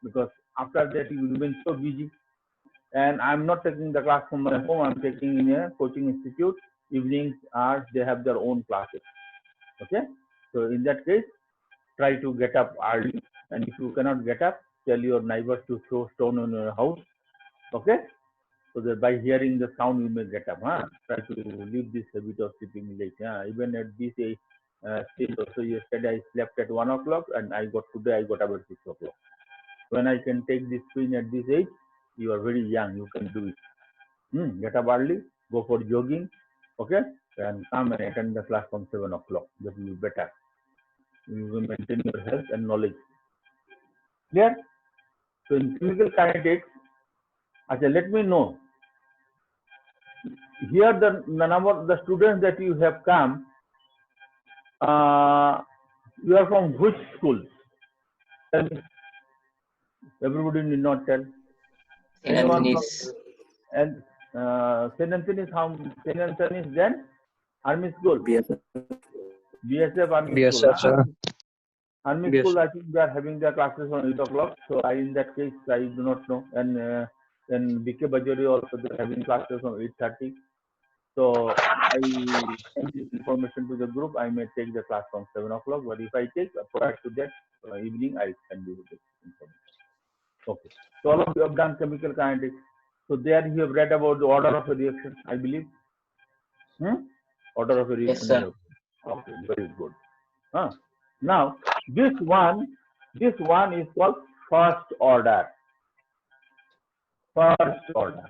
because after that you will be so busy. And I'm not taking the class from my home. I'm taking in a coaching institute. Evenings are they have their own classes. Okay. So in that case, try to get up early. And if you cannot get up, tell your neighbors to throw stone on your house. Okay. So that by hearing the sound, you may get up. Try to leave this habit of sleeping late. Even at this age, stage also yesterday I slept at 1 o'clock, and today I got up at 6 o'clock. When I can take this screen at this age, you are very young, you can do it. Get up early, go for jogging, okay, and come and attend the class from 7 o'clock. That will be better. You will maintain your health and knowledge. Clear? So in chemical kinetics, let me know. Here the number of the students that you have come, you are from which schools? Tell me. Everybody need not tell. St. Anthony's. And St. Anthony's, St. Anthony's, then Army School. BSF Army School. sir. Army BSF. School, I think they are having their classes on 8 o'clock. So in that case, I do not know. And then BK Bajori also they are having classes on 8:30. So I send this information to the group. I may take the class from 7 o'clock. But if I take prior to that evening, I send you this information. Okay. So all of you have done chemical kinetics. So there you have read about the order of a reaction, I believe. Order of a reaction. Yes, sir. Okay, very good. Now this one is called first order. First order.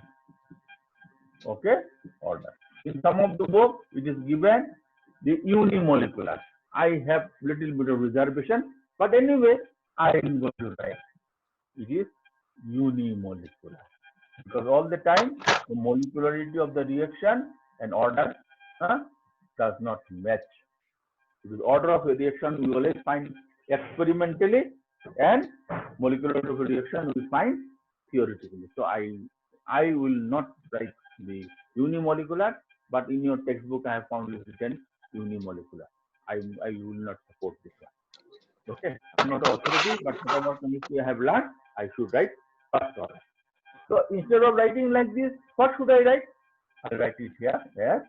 Okay, order. In some of the book, it is given the unimolecular. I have little bit of reservation, but anyway, I am going to write. It is unimolecular, because all the time the molecularity of the reaction and order does not match. Because order of a reaction we always find experimentally, and molecularity of a reaction we find theoretically. So I will not write the unimolecular, but in your textbook I have found it written unimolecular. I will not support this one. Okay, I'm not an authority, but whatever chemistry I have learned, I should write first order. So instead of writing like this, what should I write? I'll write it here as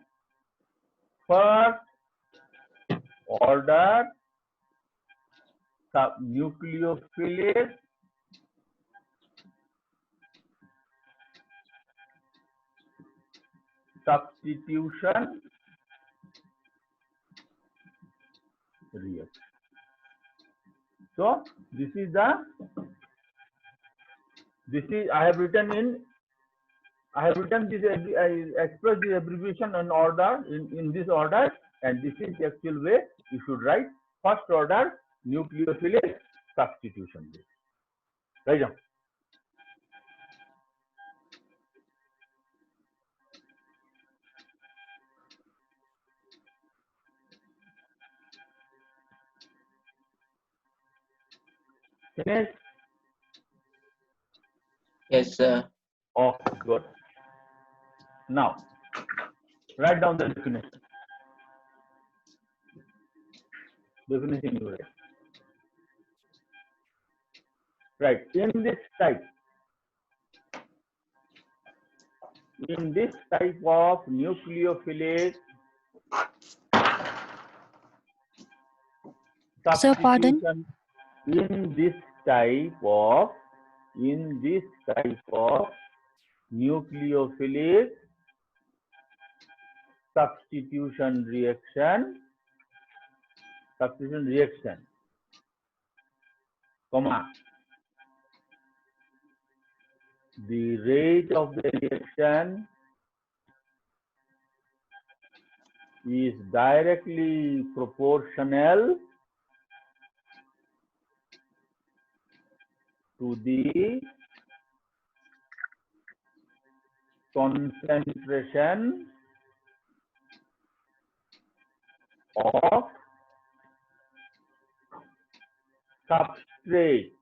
first order subnucleophilic substitution reaction. So this is I have written this, I express the abbreviation in order, in this order, and this is the actual way you should write first order nucleophilic substitution. Right now. Finish? Yes, sir. Oh, good. Now, write down the definition. Definition you write. Right. In this type of nucleophilic Sir, pardon? substitution, in this type of nucleophilic substitution reaction, comma, the rate of the reaction is directly proportional to the concentration of substrate.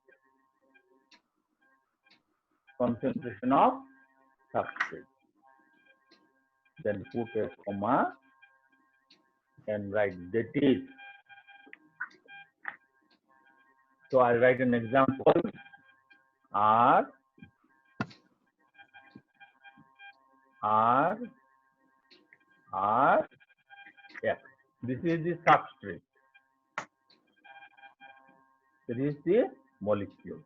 Then put a comma and write that is. So I write an example. R F. This is the substrate. This is the molecule.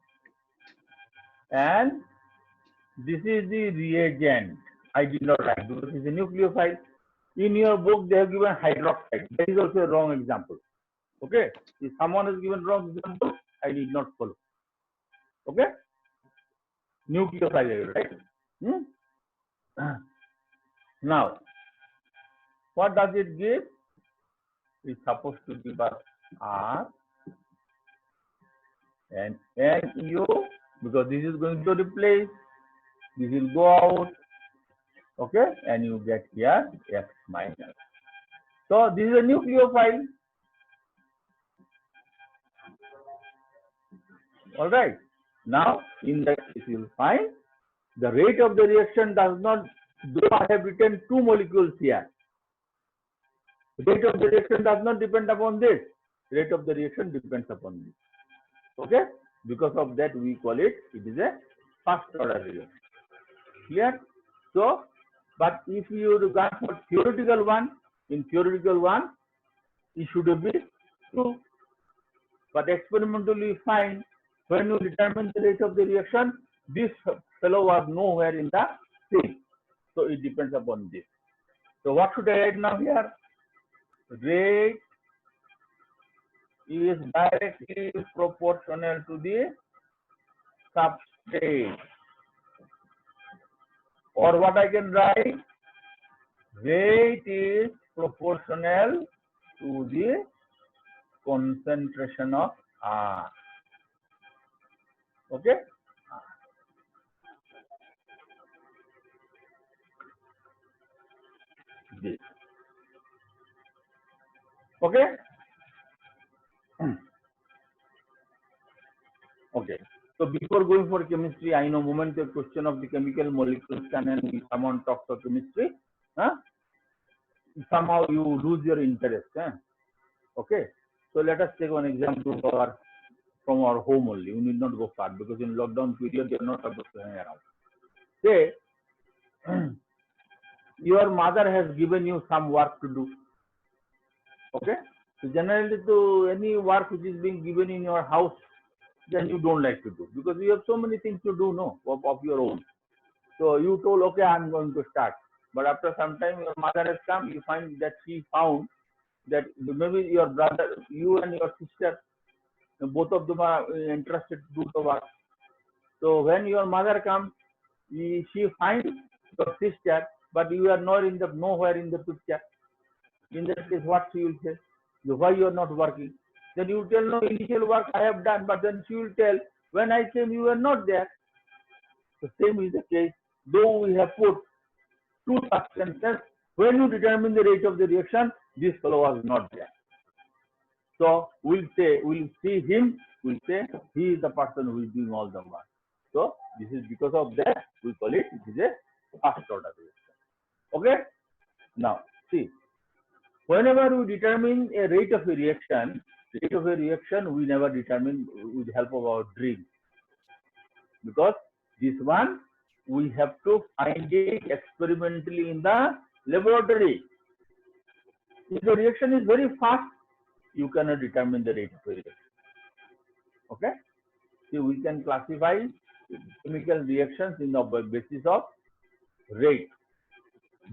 And this is the reagent. I did not write because it's a nucleophile. In your book, they have given hydroxide. That is also a wrong example. Okay? If someone has given wrong example, I need not follow. Okay? Nucleophile, right? Now, what does it give? It's supposed to give us R and NU, because this is going to replace, this will go out, okay, and you get here X minus. So this is a nucleophile. All right. Now, in that case, you will find the rate of the reaction does not, though I have written two molecules here, the rate of the reaction does not depend upon this. Rate of the reaction depends upon this. Okay? Because of that, we call it, it is a first order reaction. Clear? So, but if you regard for theoretical one, in theoretical one, it should be true. But experimentally, you find when you determine the rate of the reaction, this fellow was nowhere in the thing. So it depends upon this. So what should I write now here? Rate is directly proportional to the substrate. Or what I can write? Rate is proportional to the concentration of R. Okay? This. Okay? Okay. So before going for chemistry, I know moment the question of the chemical molecules and someone talks of chemistry, somehow you lose your interest. Okay. So let us take one example from our home only. You need not go far because in lockdown period you are not supposed to hang around. Say your mother has given you some work to do. Okay. So generally to any work which is being given in your house, then you don't like to do because you have so many things to do, no, of your own. So you told, okay, I'm going to start. but after some time your mother has come, you find that she found that maybe your brother, you and your sister, both of them are interested to do the work. So when your mother comes, she finds your sister, but you are not in the nowhere in the picture. In that case, what she will say? Why you are not working? Then you tell, no, initial work I have done, but then she will tell, when I came, you were not there. The same is the case. Though we have put two substances, when you determine the rate of the reaction, this fellow was not there. So we'll see him, we'll say he is the person who is doing all the work. So this is because of that we call it is a first order reaction. Okay? Now see, whenever we determine a rate of a reaction we never determine with the help of our dream. Because this one we have to find it experimentally in the laboratory. If the reaction is very fast, you cannot determine the rate of a reaction. Okay? So we can classify chemical reactions in the basis of rate.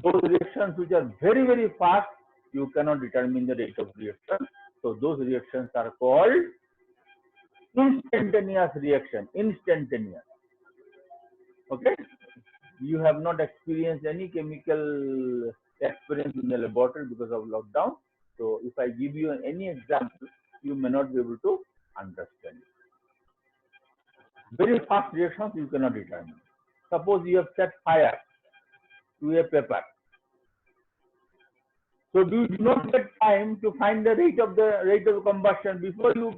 Those reactions which are very, very fast, you cannot determine the rate of reaction. So those reactions are called instantaneous reaction. Instantaneous. Okay? You have not experienced any chemical experience in the laboratory because of lockdown. So if I give you any example, you may not be able to understand it. Very fast reactions you cannot determine. Suppose you have set fire to a paper. So you do not get time to find the rate of combustion. Before you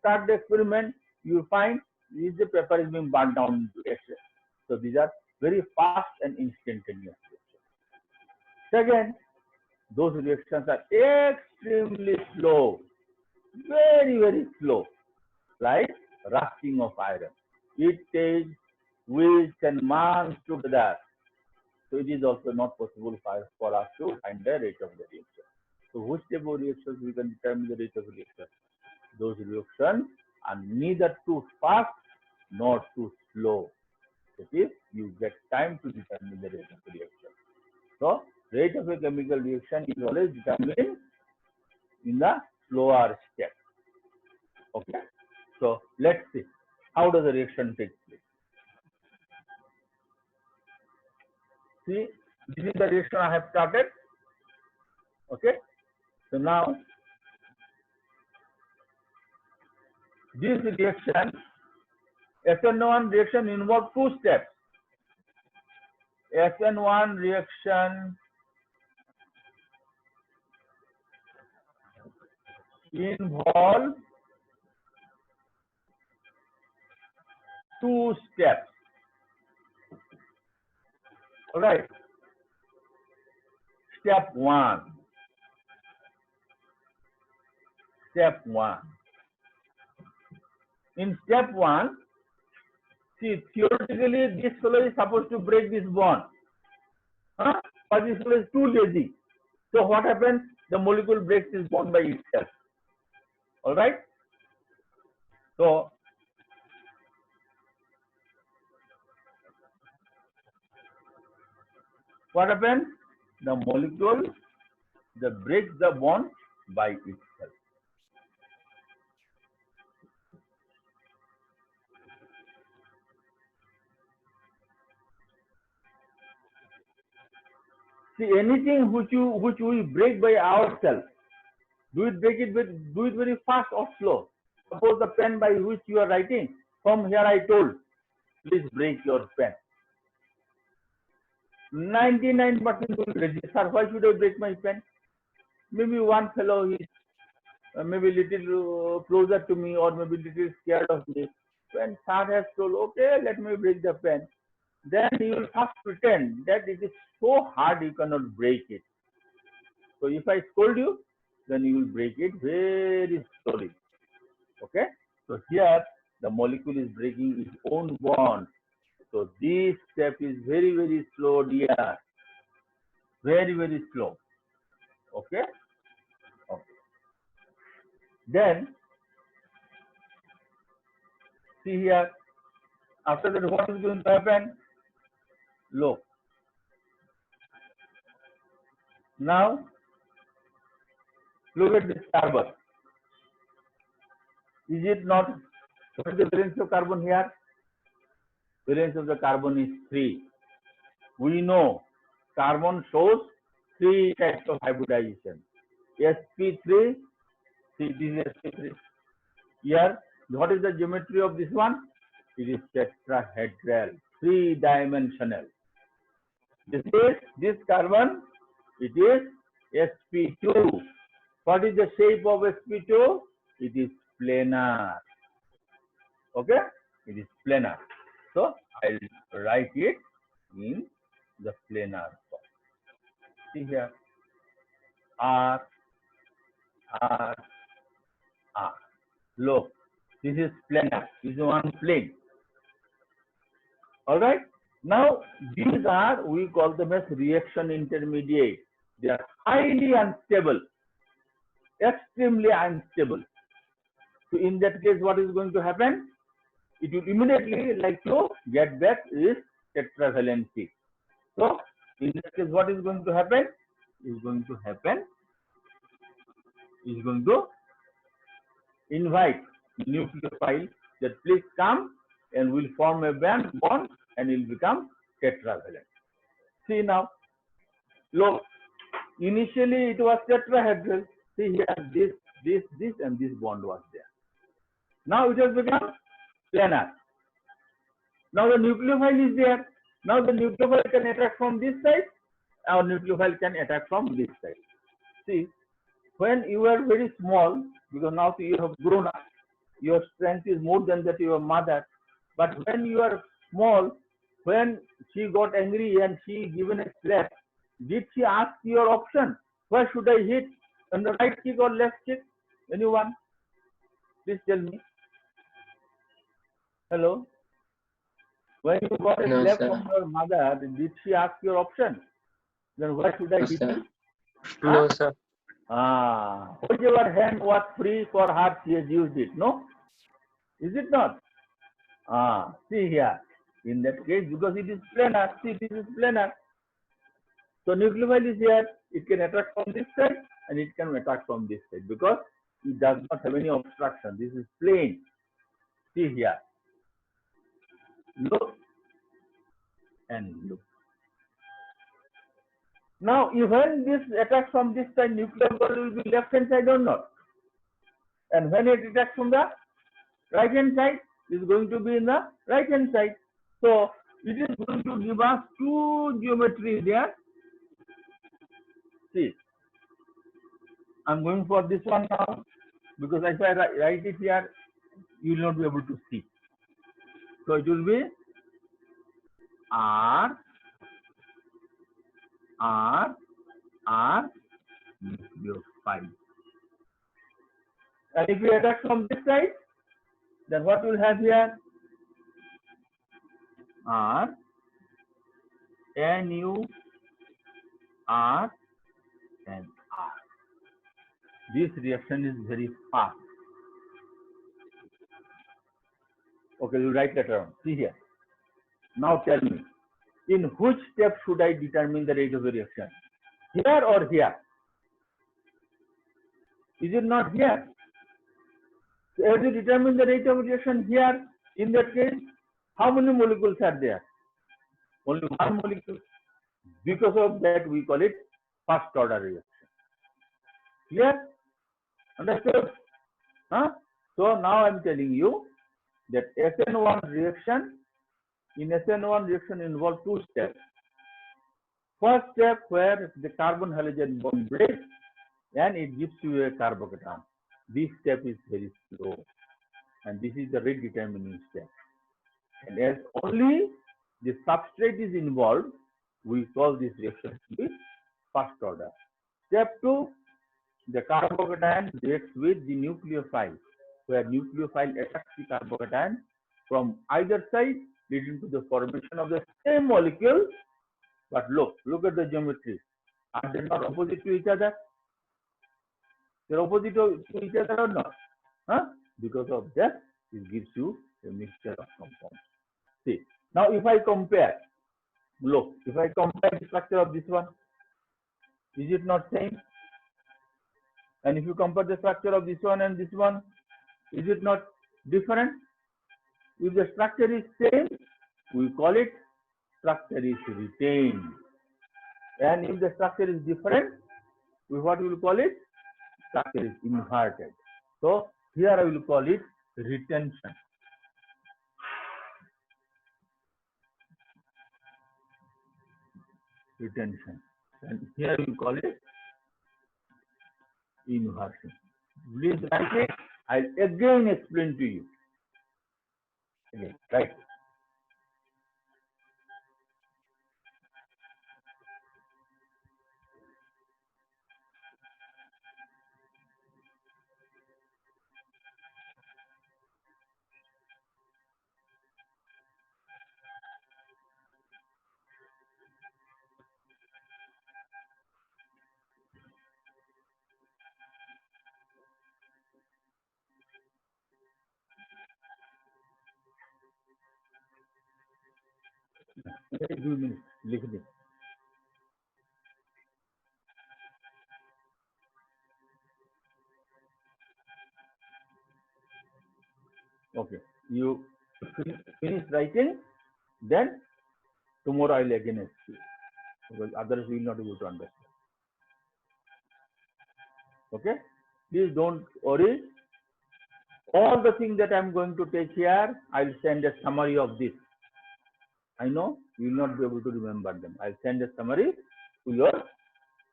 start the experiment, you find the paper is being burnt down into ashes. So these are very fast and instantaneous reactions. Second, those reactions are extremely slow, very, very slow, like rusting of iron. It takes weeks and months together. So it is also not possible for us to find the rate of the reaction. So which type of reactions we can determine the rate of reaction? Those reactions are neither too fast nor too slow. That is, you get time to determine the rate of the reaction. So rate of a chemical reaction is always determined in the slower step. Okay. So let's see how does the reaction take place. See, this is the reaction I have started. Okay. So now this reaction, SN1 reaction involves two steps. SN1 reaction involves two steps. All right. Step one. Step one. In step one, see, theoretically, this fellow is supposed to break this bond. But this fellow is too lazy. So what happens? The molecule breaks this bond by itself. All right. So what happens? The molecule breaks the bond by itself. See, anything which we break by ourselves, do it very fast or slow. Suppose the pen by which you are writing, from here I told, please break your pen. 99% will resist. Sir, why should I break my pen? Maybe one fellow is maybe little closer to me or maybe little scared of me. When sir has told, okay, let me break the pen, then he will first pretend that it is so hard you cannot break it. So if I scold you, then you will break it very slowly. Okay? So here the molecule is breaking its own bond. So this step is very, very slow, dear. Very, very slow. Okay? Okay. Then see here, after that what is going to happen? Look. Now, look at this carbon. Is it not? What is the valence of carbon here? Valence of the carbon is 3. We know carbon shows 3 types of hybridization. sp3, see this is sp3. Here, what is the geometry of this one? It is tetrahedral, 3-dimensional. This carbon, it is sp2. What is the shape of sp2? It is planar. Okay, it is planar. So I'll write it in the planar form. See here, R, R, R. Look, this is planar. This is one plane. All right. Now these are, we call them as reaction intermediate. They are highly unstable, extremely unstable. So in that case, what is going to happen? It will immediately like to get back is tetravalency. So in that case, what is going to happen? Is going to invite nucleophile that please come and will form a bond and will become tetravalent. See now, look, initially it was tetrahedral. See here, this and this bond was there. Now it has become planar. Now the nucleophile is there. Now the nucleophile can attack from this side. Our nucleophile can attack from this side. See, when you are very small, because now you have grown up, your strength is more than that of your mother. But when you are small, when she got angry and she given a slap, did she ask your option? Where should I hit? On the right cheek or left cheek? Anyone? Please tell me. Hello? When you got a No, slap sir. from your mother, did she ask your option? Then where should I No, hit sir. you? No, sir. Whichever hand was free for her, she has used it. No? Is it not? See here. In that case, because it is planar, see this is planar. So nucleophile is here. It can attack from this side and it can attack from this side because it does not have any obstruction. This is plain. See here. Look and look. Now, when this attacks from this side, nuclear bond will be left hand side or not? And when it attacks from the right hand side, is going to be in the right hand side. So it is going to give us two geometries there. See, I'm going for this one now because if I write it here, you will not be able to see. So it will be R, nucleophile. And if we attack from this side, then what we'll have here? R, NU, R, and R. This reaction is very fast. Okay, we'll write that down. See here. Now tell me, in which step should I determine the rate of the reaction? Here or here? Is it not here? So as you determine the rate of reaction here, in that case, how many molecules are there? Only one molecule. Because of that, we call it first order reaction. Clear? Understood? So now I'm telling you that SN1 reaction, in SN1 reaction involves two steps. First step where the carbon halogen bond breaks and it gives you a carbocation. This step is very slow and this is the rate determining step. And as only the substrate is involved, we call this reaction to be first order. Step 2, the carbocation reacts with the nucleophile, where nucleophile attacks the carbocation from either side, leading to the formation of the same molecule. But look at the geometry. Are they not opposite to each other? They're opposite to each other or not? Because of that, it gives you a mixture of compounds. See, now if I compare, look, if I compare the structure of this one, Is it not same? And if you compare the structure of this one and this one, is it not different? If the structure is same, we call it structure is retained. And if the structure is different, what we will call it? Structure is inverted. So here I will call it retention. Retention. And here we will call it inversion. Please write it. I'll again explain to you. Again, right? Wait 2 minutes. Listen it. Okay. You finish writing, then tomorrow I'll again explain. Because others will not be able to understand. Okay? Please don't worry. All the things that I'm going to take here, I'll send a summary of this. I know you will not be able to remember them. I'll send a summary to your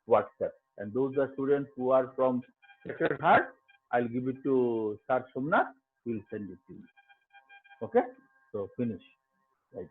WhatsApp. And those are students who are from Sacred Heart, I'll give it to Sir Somnath. We'll send it to you. Okay? So finish. Right.